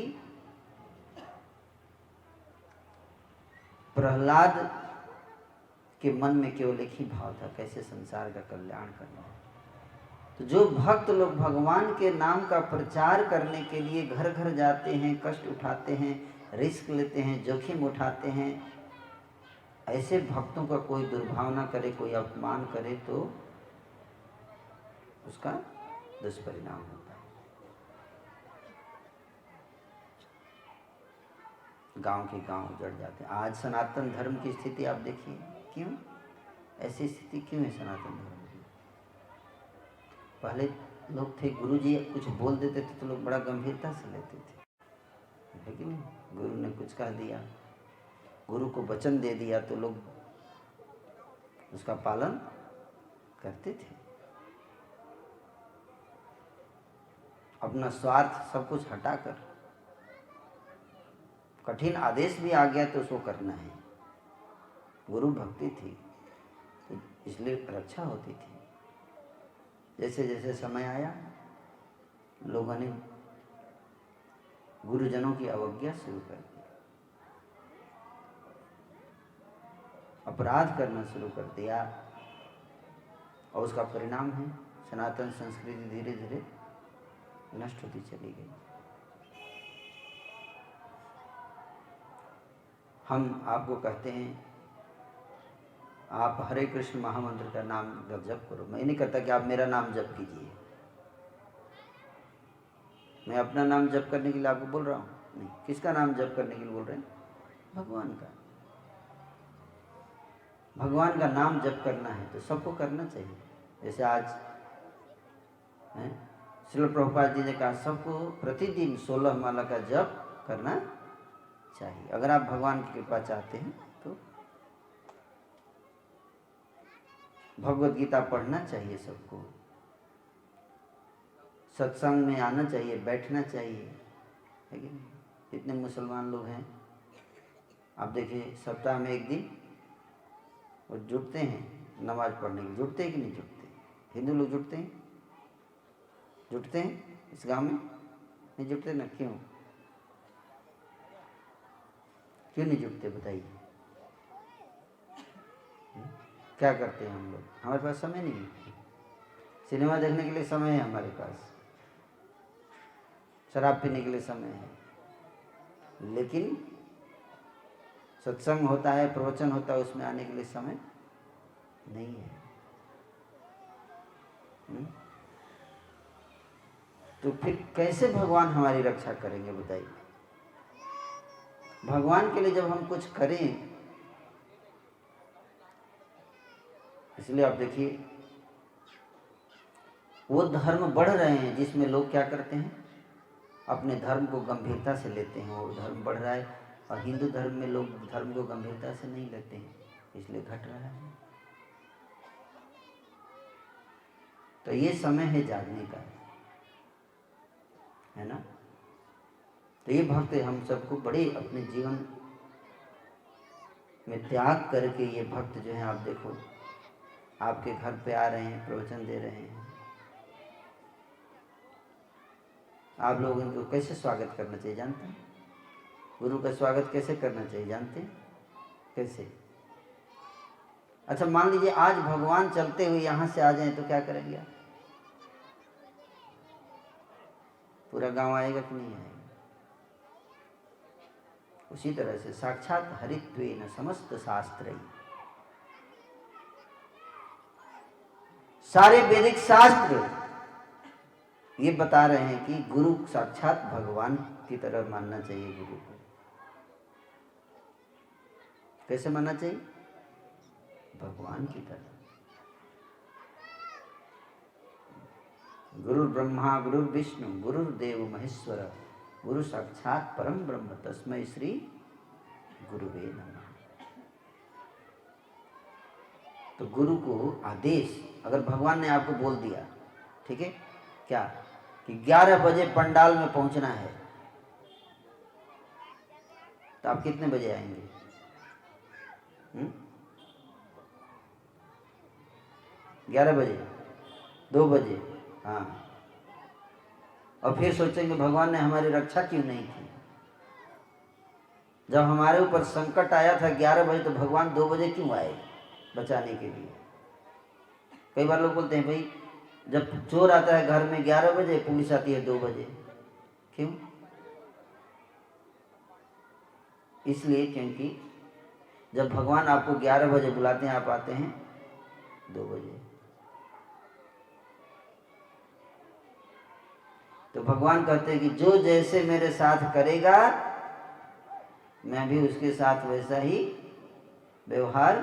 प्रहलाद के मन में केवल एक ही भाव था, कैसे संसार का कल्याण करना। तो जो भक्त लोग भगवान के नाम का प्रचार करने के लिए घर घर जाते हैं, कष्ट उठाते हैं, रिस्क लेते हैं, जोखिम उठाते हैं, ऐसे भक्तों का कोई दुर्भावना करे, कोई अपमान करे तो उसका दुष्परिणाम होता है। गांव के गांव उजड़ जाते हैं। आज सनातन धर्म की स्थिति आप देखिए, क्यों ऐसी स्थिति क्यों है सनातन धर्म की? पहले लोग थे, गुरु जी कुछ बोल देते थे तो लोग बड़ा गंभीरता से लेते थे, है कि नहीं? गुरु ने कुछ कह दिया, गुरु को वचन दे दिया तो लोग उसका पालन करते थे। अपना स्वार्थ सब कुछ हटाकर, कठिन आदेश भी आ गया तो उसको करना है। गुरु भक्ति थी तो इसलिए रक्षा होती थी। जैसे जैसे समय आया, लोगों ने गुरुजनों की अवज्ञा शुरू कर दी, अपराध करना शुरू कर दिया, और उसका परिणाम है सनातन संस्कृति धीरे धीरे नष्ट होती चली गई। हम आपको कहते हैं आप हरे कृष्ण महामंत्र का नाम जप करो। मैं नहीं कहता कि आप मेरा नाम जप कीजिए, मैं अपना नाम जप करने के लिए आपको बोल रहा हूँ नहीं। किसका नाम जप करने के लिए बोल रहे हैं? भगवान का। भगवान का नाम जप करना है तो सबको करना चाहिए। जैसे आज श्रील प्रभुपाद जी ने कहा सबको प्रतिदिन 16 माला का जप करना चाहिए। अगर आप भगवान की कृपा चाहते हैं तो भगवत गीता पढ़ना चाहिए सबको, सत्संग में आना चाहिए, बैठना चाहिए, है कि नहीं? जितने मुसलमान लोग हैं आप देखिए, सप्ताह में एक दिन वो जुटते हैं नमाज पढ़ने के लिए। जुटते हैं कि नहीं जुटते? हिंदू लोग जुटते हैं, जुटते हैं इस गांव में? नहीं जुटते ना, क्यों क्यों नहीं जुटते बताइए? क्या करते हैं हम लोग? हमारे पास समय नहीं है। सिनेमा देखने के लिए समय है हमारे पास, शराब पीने के लिए समय है, लेकिन सत्संग होता है, प्रवचन होता है, उसमें आने के लिए समय नहीं है। तो फिर कैसे भगवान हमारी रक्षा करेंगे बताइए? भगवान के लिए जब हम कुछ करें, इसलिए आप देखिए वो धर्म बढ़ रहे हैं जिसमें लोग क्या करते हैं, अपने धर्म को गंभीरता से लेते हैं। वो धर्म बढ़ रहा है, और हिंदू धर्म में लोग धर्म को गंभीरता से नहीं लेते हैं, इसलिए घट रहा है। तो ये समय है जागने का, है ना? तो ये भक्त हम सबको बड़े अपने जीवन में त्याग करके, ये भक्त जो है आप देखो आपके घर पे आ रहे हैं, प्रवचन दे रहे हैं, आप लोग इनको कैसे स्वागत करना चाहिए जानते हैं? गुरु का स्वागत कैसे करना चाहिए जानते हैं? कैसे? अच्छा मान लीजिए आज भगवान चलते हुए यहाँ से आ जाएं तो क्या करेंगे आप? पूरा गांव आएगा कि नहीं आएगा? उसी तरह से साक्षात हरित्वेन समस्त शास्त्रैः, सारे वैदिक शास्त्र ये बता रहे हैं कि गुरु साक्षात भगवान की तरह मानना चाहिए। गुरु को कैसे मानना चाहिए? भगवान की तरह। गुरु ब्रह्मा गुरु विष्णु गुरुर्देव महेश्वर गुरु साक्षात परम ब्रह्म तस्मै श्री गुरुवे नमः। तो गुरु को आदेश, अगर भगवान ने आपको बोल दिया, ठीक है, क्या कि 11 बजे पंडाल में पहुंचना है, तो आप कितने बजे आएंगे? 11 बजे, 2 बजे, हाँ। और फिर सोचेंगे भगवान ने हमारी रक्षा क्यों नहीं की? जब हमारे ऊपर संकट आया था 11 बजे, तो भगवान 2 बजे क्यों आए बचाने के लिए? कई बार लोग बोलते हैं भाई जब चोर आता है घर में 11 बजे, पुलिस आती है 2 बजे, क्यों? इसलिए क्योंकि जब भगवान आपको 11 बजे बुलाते हैं, आप आते हैं 2 बजे। तो भगवान कहते हैं कि जो जैसे मेरे साथ करेगा, मैं भी उसके साथ वैसा ही व्यवहार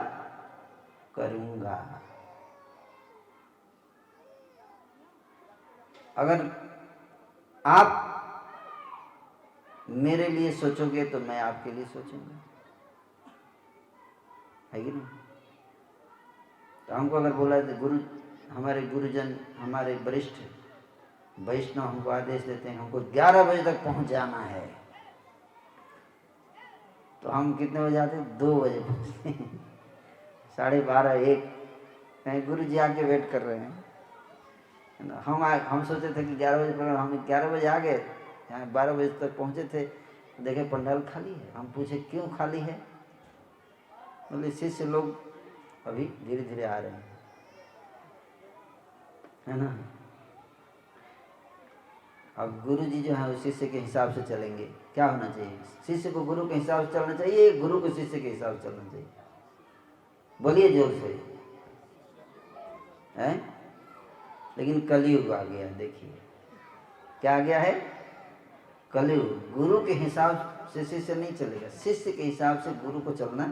करूंगा। अगर आप मेरे लिए सोचोगे तो मैं आपके लिए सोचूंगा, है कि नहीं? तो हमको अगर बोला तो गुरु, हमारे गुरुजन, हमारे वरिष्ठ वैष्णव हमको आदेश देते हैं हमको 11 बजे तक पहुंच जाना है, तो हम कितने बजे आते हैं? 2 बजे पहुंचते हैं। 12:30 1 कहीं गुरु जी आके वेट कर रहे हैं। हम सोचे थे कि 11 बजे पर, हम 11 बजे आ गए, यहाँ 12 बजे तक पहुंचे थे, देखे पंडाल खाली है। हम पूछे क्यों खाली है? बोले शिष्य लोग अभी धीरे धीरे आ रहे हैं, है ना। अब गुरु जी जो है उस शिष्य के हिसाब से चलेंगे। क्या होना चाहिए? शिष्य को गुरु के हिसाब से चलना चाहिए, गुरु को शिष्य के हिसाब से चलना चाहिए? बोलिए जोर से, है? लेकिन कलयुग आ गया, देखिए क्या आ गया है? कलयुग। गुरु के हिसाब से शिष्य नहीं चलेगा, शिष्य के हिसाब से गुरु को चलना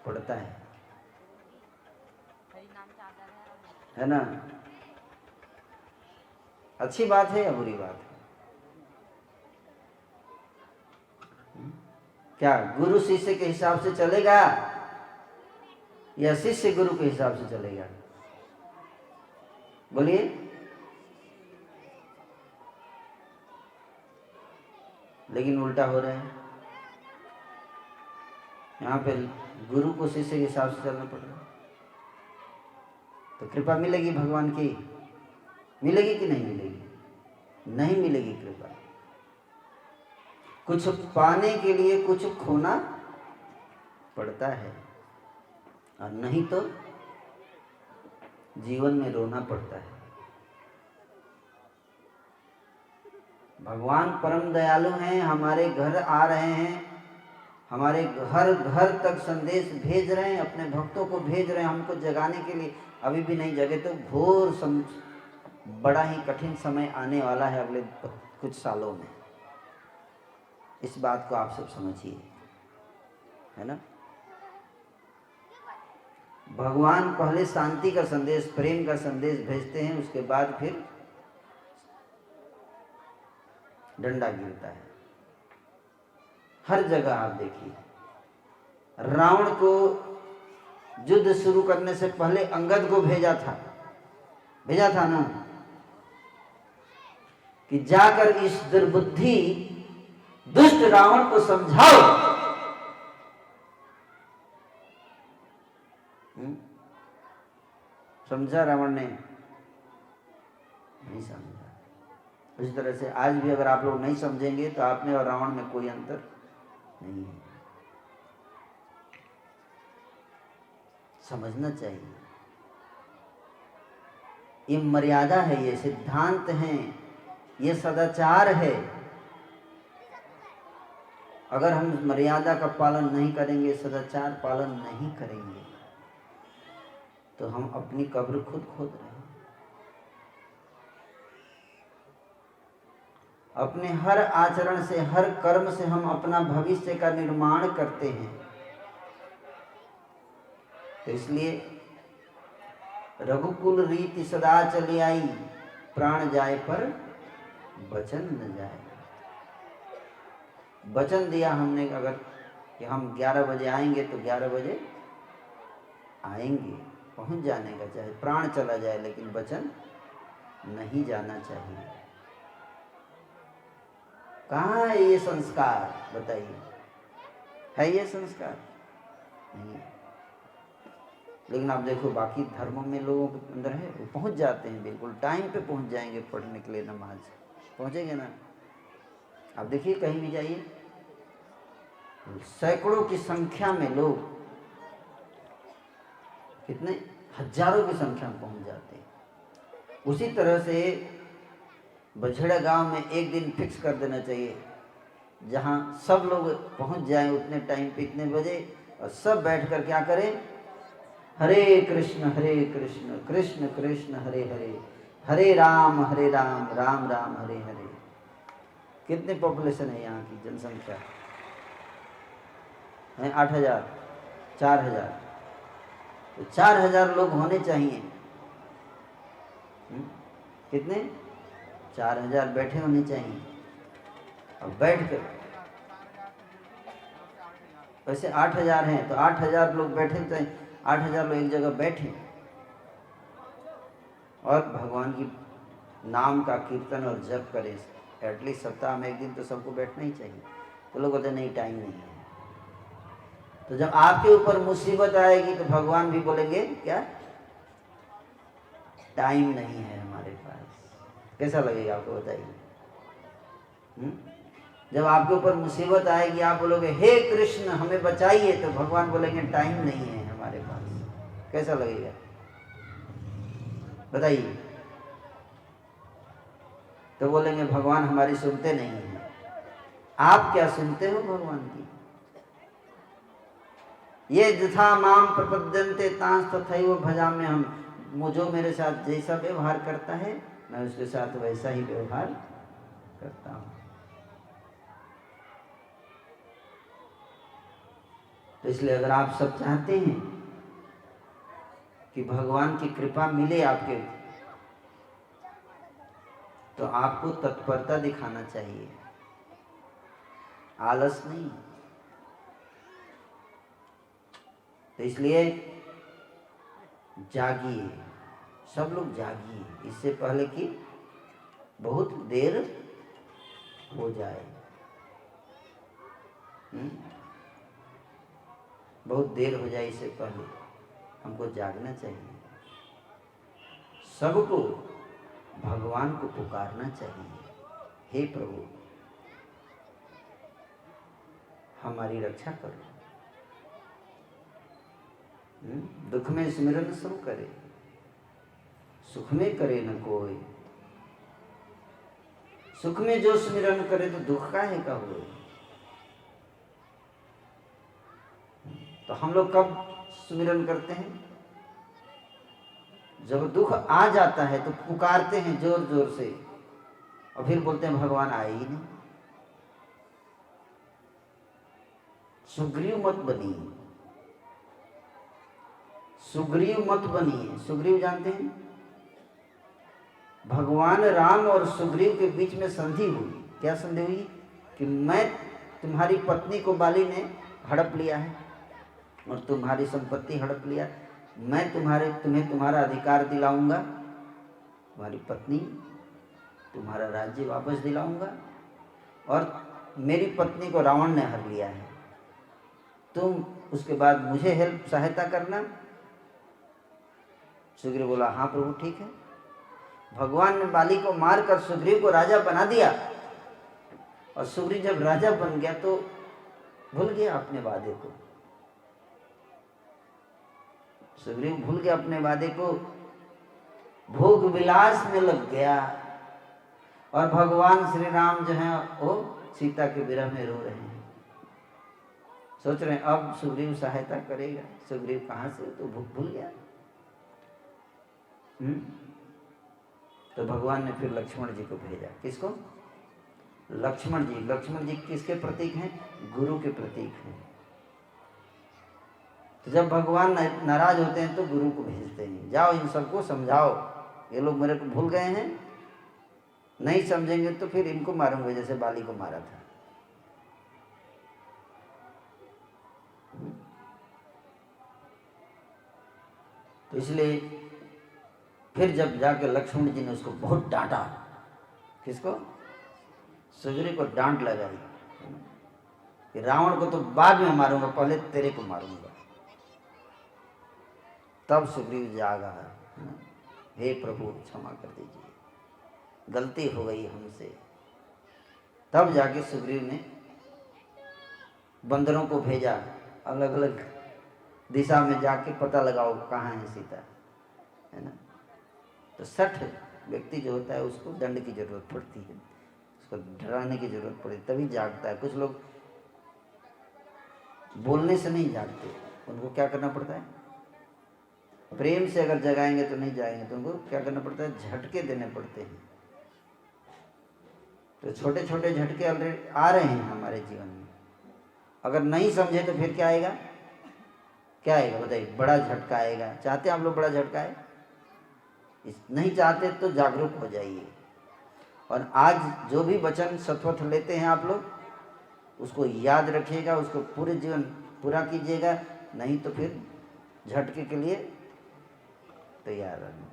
पड़ता है ना। अच्छी बात है या बुरी बात है? क्या गुरु शिष्य के हिसाब से चलेगा या शिष्य गुरु के हिसाब से चलेगा? बोलिए। लेकिन उल्टा हो रहा है, यहाँ पे गुरु को शिष्य के हिसाब से चलना पड़ रहा है। तो कृपा मिलेगी भगवान की? मिलेगी कि नहीं मिलेगी? नहीं मिलेगी कृपा। कुछ पाने के लिए कुछ खोना पड़ता है, और नहीं तो जीवन में रोना पड़ता है। भगवान परम दयालु हैं, हमारे घर आ रहे हैं, हमारे घर घर तक संदेश भेज रहे हैं, अपने भक्तों को भेज रहे हैं हमको जगाने के लिए। अभी भी नहीं जगे तो घोर बड़ा ही कठिन समय आने वाला है अगले कुछ सालों में। इस बात को आप सब समझिए, है ना। भगवान पहले शांति का संदेश, प्रेम का संदेश भेजते हैं, उसके बाद फिर डंडा गिरता है। हर जगह आप देखिए, रावण को युद्ध शुरू करने से पहले अंगद को भेजा था ना, कि जाकर इस दुर्बुद्धि दुष्ट रावण को समझाओ। समझा रावण ने? नहीं समझा। इस तरह से आज भी अगर आप लोग नहीं समझेंगे तो आप में और रावण में कोई अंतर नहीं है। समझना चाहिए, ये मर्यादा है, ये सिद्धांत है, ये सदाचार है। अगर हम मर्यादा का पालन नहीं करेंगे, सदाचार पालन नहीं करेंगे, तो हम अपनी कब्र खुद खोद रहे हैं। अपने हर आचरण से, हर कर्म से हम अपना भविष्य का निर्माण करते हैं। तो इसलिए रघुकुल रीति सदा चली आई, प्राण जाए पर वचन न जाए। वचन दिया हमने अगर कि हम 11 बजे आएंगे तो 11 बजे आएंगे, पहुंच जाने का, चाहे प्राण चला जाए, लेकिन वचन नहीं जाना चाहिए। कहाँ है ये संस्कार, बताइए? है ये संस्कार? नहीं है। लेकिन आप देखो बाकी धर्मों में लोगों के अंदर है, वो पहुंच जाते हैं, बिल्कुल टाइम पे पहुंच जाएंगे पढ़ने के लिए, नमाज पहुंचेंगे ना। आप देखिए कहीं भी जाइए, सैकड़ों की संख्या में लोग, कितने हजारों की संख्या में पहुंच जाते हैं। उसी तरह से बछड़ा गांव में एक दिन फिक्स कर देना चाहिए, जहां सब लोग पहुंच जाएं उतने टाइम पे, इतने बजे, और सब बैठकर क्या करें? हरे कृष्ण कृष्ण कृष्ण हरे हरे, हरे राम राम राम हरे हरे। कितनी पॉपुलेशन है यहाँ की जनसंख्या? है 8,000, 4,000। तो 4,000 लोग होने चाहिए। कितने? 4,000 बैठे होने चाहिए। और बैठ कर, वैसे 8,000 हैं तो 8,000 लोग बैठे चाहिए, 8,000 लोग एक जगह बैठे और भगवान की नाम का कीर्तन और जप करें। एटलीस्ट सप्ताह में एक दिन तो सबको बैठना ही चाहिए। तो लोग कहते नहीं, टाइम नहीं है। तो जब आपके ऊपर मुसीबत आएगी तो भगवान भी बोलेंगे क्या? टाइम नहीं है हमारे पास। कैसा लगेगा आपको, बताइए? जब आपके ऊपर मुसीबत आएगी, आप बोलोगे हे कृष्ण हमें बचाइए, तो भगवान बोलेंगे टाइम नहीं है हमारे पास। कैसा लगेगा, बताइए? तो बोलेंगे भगवान हमारी सुनते नहीं हैं। आप क्या सुनते हो भगवान की? ये यथा माम प्रपद्यन्ते तांस तथैव भजाम्य हम। जो मेरे साथ जैसा व्यवहार करता है, मैं उसके साथ वैसा ही व्यवहार करता हूँ। तो इसलिए अगर आप सब चाहते हैं कि भगवान की कृपा मिले आपके, तो आपको तत्परता दिखाना चाहिए, आलस नहीं। तो इसलिए जागिए, सब लोग जागिए, इससे पहले कि बहुत देर हो जाए। बहुत देर हो जाए, इससे पहले हमको जागना चाहिए। सबको भगवान को पुकारना चाहिए, हे प्रभु हमारी रक्षा करो। दुख में स्मरण सब करे, सुख में करे न कोई। सुख में जो स्मरण करे तो दुख काहे का हुए। तो हम लोग कब स्मरण करते हैं? जब दुख आ जाता है तो पुकारते हैं जोर जोर से, और फिर बोलते हैं भगवान आए ही नहीं। सुग्रीव मत बनिए, सुग्रीव मत बनिए। सुग्रीव जानते हैं? भगवान राम और सुग्रीव के बीच में संधि हुई। क्या संधि हुई? कि मैं तुम्हारी पत्नी को बाली ने हड़प लिया है और तुम्हारी संपत्ति हड़प लिया, मैं तुम्हें तुम्हारा अधिकार दिलाऊंगा, तुम्हारी पत्नी तुम्हारा राज्य वापस दिलाऊंगा, और मेरी पत्नी को रावण ने हर लिया है, तुम उसके बाद मुझे हेल्प सहायता करना। सुग्रीव बोला हाँ प्रभु ठीक है। भगवान ने बाली को मारकर सुग्रीव को राजा बना दिया, और सुग्रीव जब राजा बन गया तो भूल गया अपने वादे को। सुग्रीव भूल गया अपने वादे को, भोग विलास में लग गया, और भगवान श्री राम जो है वो सीता के विरह में रो रहे हैं। सोच रहे हैं अब सुग्रीव सहायता करेगा। सुग्रीव कहाँ से, तो भूल गया। तो भगवान ने फिर लक्ष्मण जी को भेजा। किसको? लक्ष्मण जी किसके प्रतीक हैं? गुरु के प्रतीक हैं। तो जब भगवान नाराज होते हैं तो गुरु को भेजते हैं, जाओ इन सबको समझाओ, ये लोग मेरे को भूल गए हैं, नहीं समझेंगे तो फिर इनको मारूंगा जैसे बाली को मारा था। तो इसलिए फिर जब जाके लक्ष्मण जी ने उसको बहुत डांटा, किसको? सुग्रीव को डांट लगाई कि रावण को तो बाद में मारूंगा, पहले तेरे को मारूंगा। तब सुग्रीव जागा, हे प्रभु क्षमा कर दीजिए, गलती हो गई हमसे। तब जाके सुग्रीव ने बंदरों को भेजा, अलग अलग दिशा में जाके पता लगाओ कहाँ है सीता, है ना। तो 60 व्यक्ति जो होता है उसको दंड की जरूरत पड़ती है, उसको डराने की जरूरत पड़ती, तभी जागता है। कुछ लोग बोलने से नहीं जागते, उनको क्या करना पड़ता है? प्रेम से अगर जगाएंगे तो नहीं जाएंगे, तो उनको क्या करना पड़ता है? झटके देने पड़ते हैं। तो छोटे छोटे झटके ऑलरेडी आ रहे हैं हमारे जीवन में, अगर नहीं समझे तो फिर क्या आएगा? क्या आएगा बताइए? बड़ा झटका आएगा। चाहते हैं आप लोग बड़ा झटका आए? नहीं चाहते तो जागरूक हो जाइए, और आज जो भी वचन सत्वथ लेते हैं आप लोग, उसको याद रखिएगा, उसको पूरे जीवन पूरा कीजिएगा, नहीं तो फिर झटके के लिए तैयार रहना,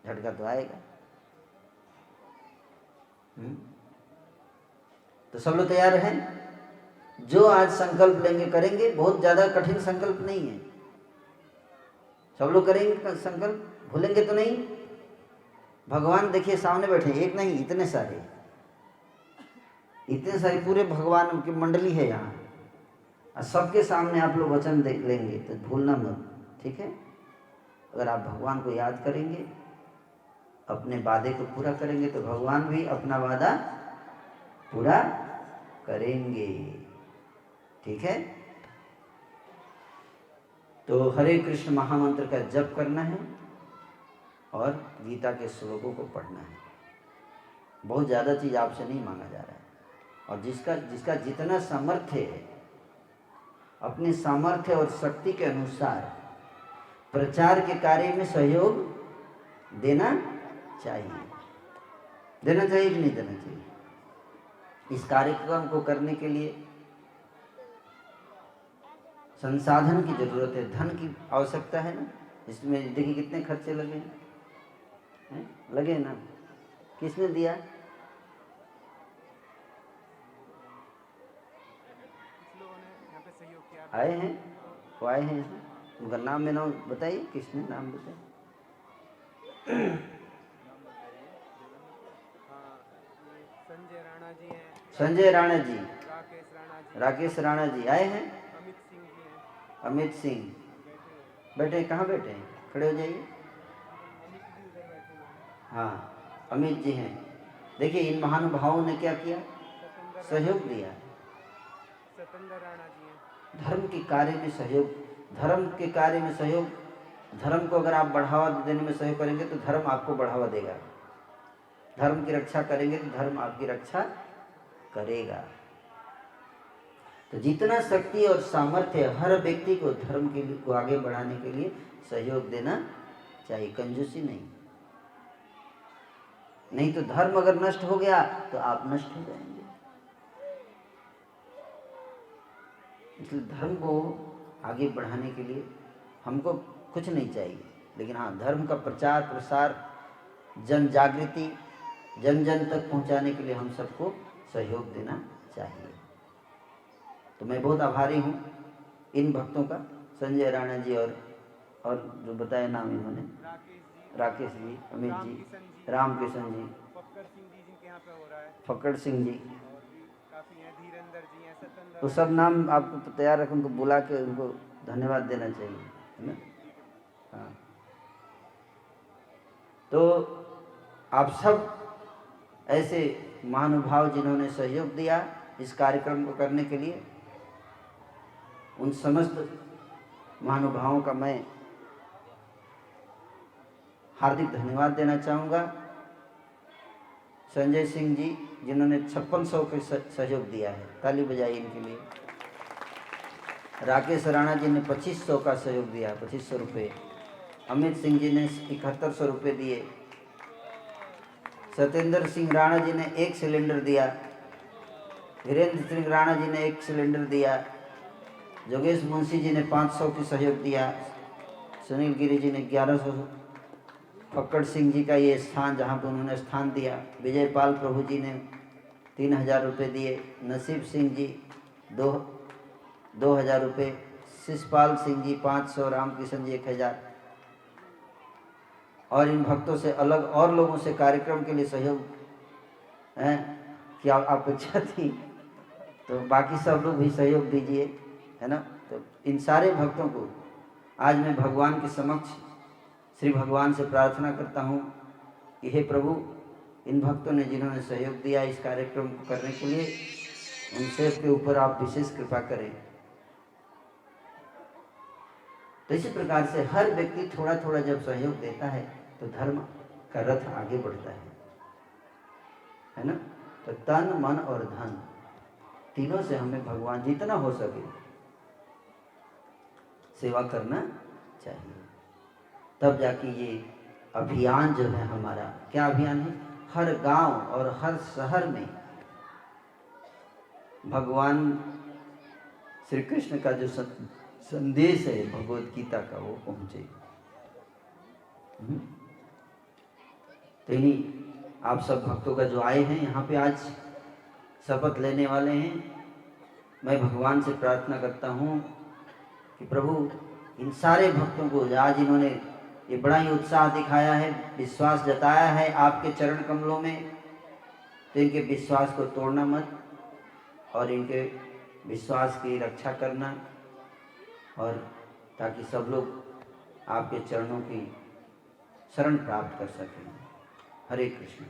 झटका तो आएगा। तो सब लोग तैयार हैं? जो आज संकल्प लेंगे करेंगे, बहुत ज्यादा कठिन संकल्प नहीं है, सब लोग करेंगे संकल्प, भूलेंगे तो नहीं। भगवान देखिए सामने बैठे, एक नहीं इतने सारे पूरे भगवान की मंडली है यहाँ, और सबके सामने आप लोग वचन देख लेंगे तो भूलना मत, ठीक है। अगर आप भगवान को याद करेंगे, अपने वादे को पूरा करेंगे, तो भगवान भी अपना वादा पूरा करेंगे, ठीक है। तो हरे कृष्ण महामंत्र का जप करना है और गीता के श्लोकों को पढ़ना है। बहुत ज़्यादा चीज़ आपसे नहीं मांगा जा रहा है, और जिसका जितना सामर्थ्य है, अपने सामर्थ्य और शक्ति के अनुसार प्रचार के कार्य में सहयोग देना चाहिए। देना चाहिए कि नहीं देना चाहिए? इस कार्यक्रम को करने के लिए संसाधन की जरूरत है, धन की आवश्यकता है ना। इसमें देखिए कितने खर्चे लगे हैं, लगे ना। किसने दिया? आए हैं, वो आए हैं, उनका नाम में नाम बताइए, किसने नाम बताइए? संजय राणा जी हैं, संजय राणा जी, राकेश राणा जी आए हैं, अमित सिंह जी हैं, अमित सिंह बैठे, कहाँ बैठे हैं? खड़े हो जाइए। हाँ, अमित जी हैं। देखिए इन महानुभावों ने क्या किया? सहयोग दिया। सतेंद्र राणा जी हैं, धर्म के कार्य में सहयोग, धर्म के कार्य में सहयोग, धर्म को अगर आप बढ़ावा देने में सहयोग करेंगे तो धर्म आपको बढ़ावा देगा, धर्म की रक्षा करेंगे तो धर्म आपकी रक्षा करेगा। तो जितना शक्ति और सामर्थ्य हर व्यक्ति को धर्म के लिए को आगे बढ़ाने के लिए सहयोग देना चाहिए, कंजूसी नहीं तो धर्म अगर नष्ट हो गया तो आप नष्ट हो जाएंगे। इसलिए धर्म को आगे बढ़ाने के लिए हमको कुछ नहीं चाहिए, लेकिन हाँ, धर्म का प्रचार प्रसार, जन जागृति, जन जन तक पहुंचाने के लिए हम सबको सहयोग देना चाहिए। तो मैं बहुत आभारी हूँ इन भक्तों का, संजय राणा जी और जो बताया नाम इन्होंने, राकेश जी, अमित जी, रामकिशन जी, फक्कर सिंह जी जिनके यहाँ पे हो रहा है, फक्कर सिंह जी, और भी काफ़ी हैं, धीरेंद्र जी हैं, सतेंद्र, तो सब नाम आपको तैयार रखें, उनको बुला के उनको धन्यवाद देना चाहिए, है ना। हाँ, तो आप सब ऐसे महानुभाव जिन्होंने सहयोग दिया इस कार्यक्रम को करने के लिए, उन समस्त महानुभावों का मैं हार्दिक धन्यवाद देना चाहूँगा। संजय सिंह जी जिन्होंने 5600 के सहयोग दिया है, ताली बजाई इनके लिए। राकेश राणा जी ने 2500 का सहयोग दिया, 2500 रुपये। अमित सिंह जी ने 7100 रुपये दिए। सत्येंद्र सिंह राणा जी ने 1 सिलेंडर दिया। वीरेंद्र सिंह राणा जी ने 1 सिलेंडर दिया। जोगेश मुंशी जी ने 500 की सहयोग दिया। सुनील गिरी जी ने 1100। फक्कड़ सिंह जी का ये स्थान जहाँ पर उन्होंने स्थान दिया। विजय पाल प्रभु जी ने 3000 रुपये दिए। नसीब सिंह जी 2000 रुपये। शिषपाल सिंह जी 500। रामकिशन जी 1000। और इन भक्तों से अलग और लोगों से कार्यक्रम के लिए सहयोग है कि अपेक्षा थी, तो बाकी सब लोग भी सहयोग दीजिए, है ना। तो इन सारे भक्तों को आज मैं भगवान के समक्ष श्री भगवान से प्रार्थना करता हूँ कि हे प्रभु, इन भक्तों ने जिन्होंने सहयोग दिया इस कार्यक्रम को करने के लिए, उन सबके ऊपर आप विशेष कृपा करें। तो इसी प्रकार से हर व्यक्ति थोड़ा थोड़ा जब सहयोग देता है तो धर्म का रथ आगे बढ़ता है ना। तो तन मन और धन तीनों से हमें भगवान जितना हो सके सेवा करना चाहिए। तब जाके ये अभियान जो है हमारा, क्या अभियान है, हर गांव और हर शहर में भगवान श्री कृष्ण का जो संदेश है भगवत गीता का, वो पहुंचे। तो इन्हीं आप सब भक्तों का जो आए हैं यहाँ पे आज शपथ लेने वाले हैं, मैं भगवान से प्रार्थना करता हूँ कि प्रभु इन सारे भक्तों को आज इन्होंने ये बड़ा ही उत्साह दिखाया है, विश्वास जताया है आपके चरण कमलों में, तो इनके विश्वास को तोड़ना मत और इनके विश्वास की रक्षा करना, और ताकि सब लोग आपके चरणों की शरण प्राप्त कर सकें। हरे कृष्ण।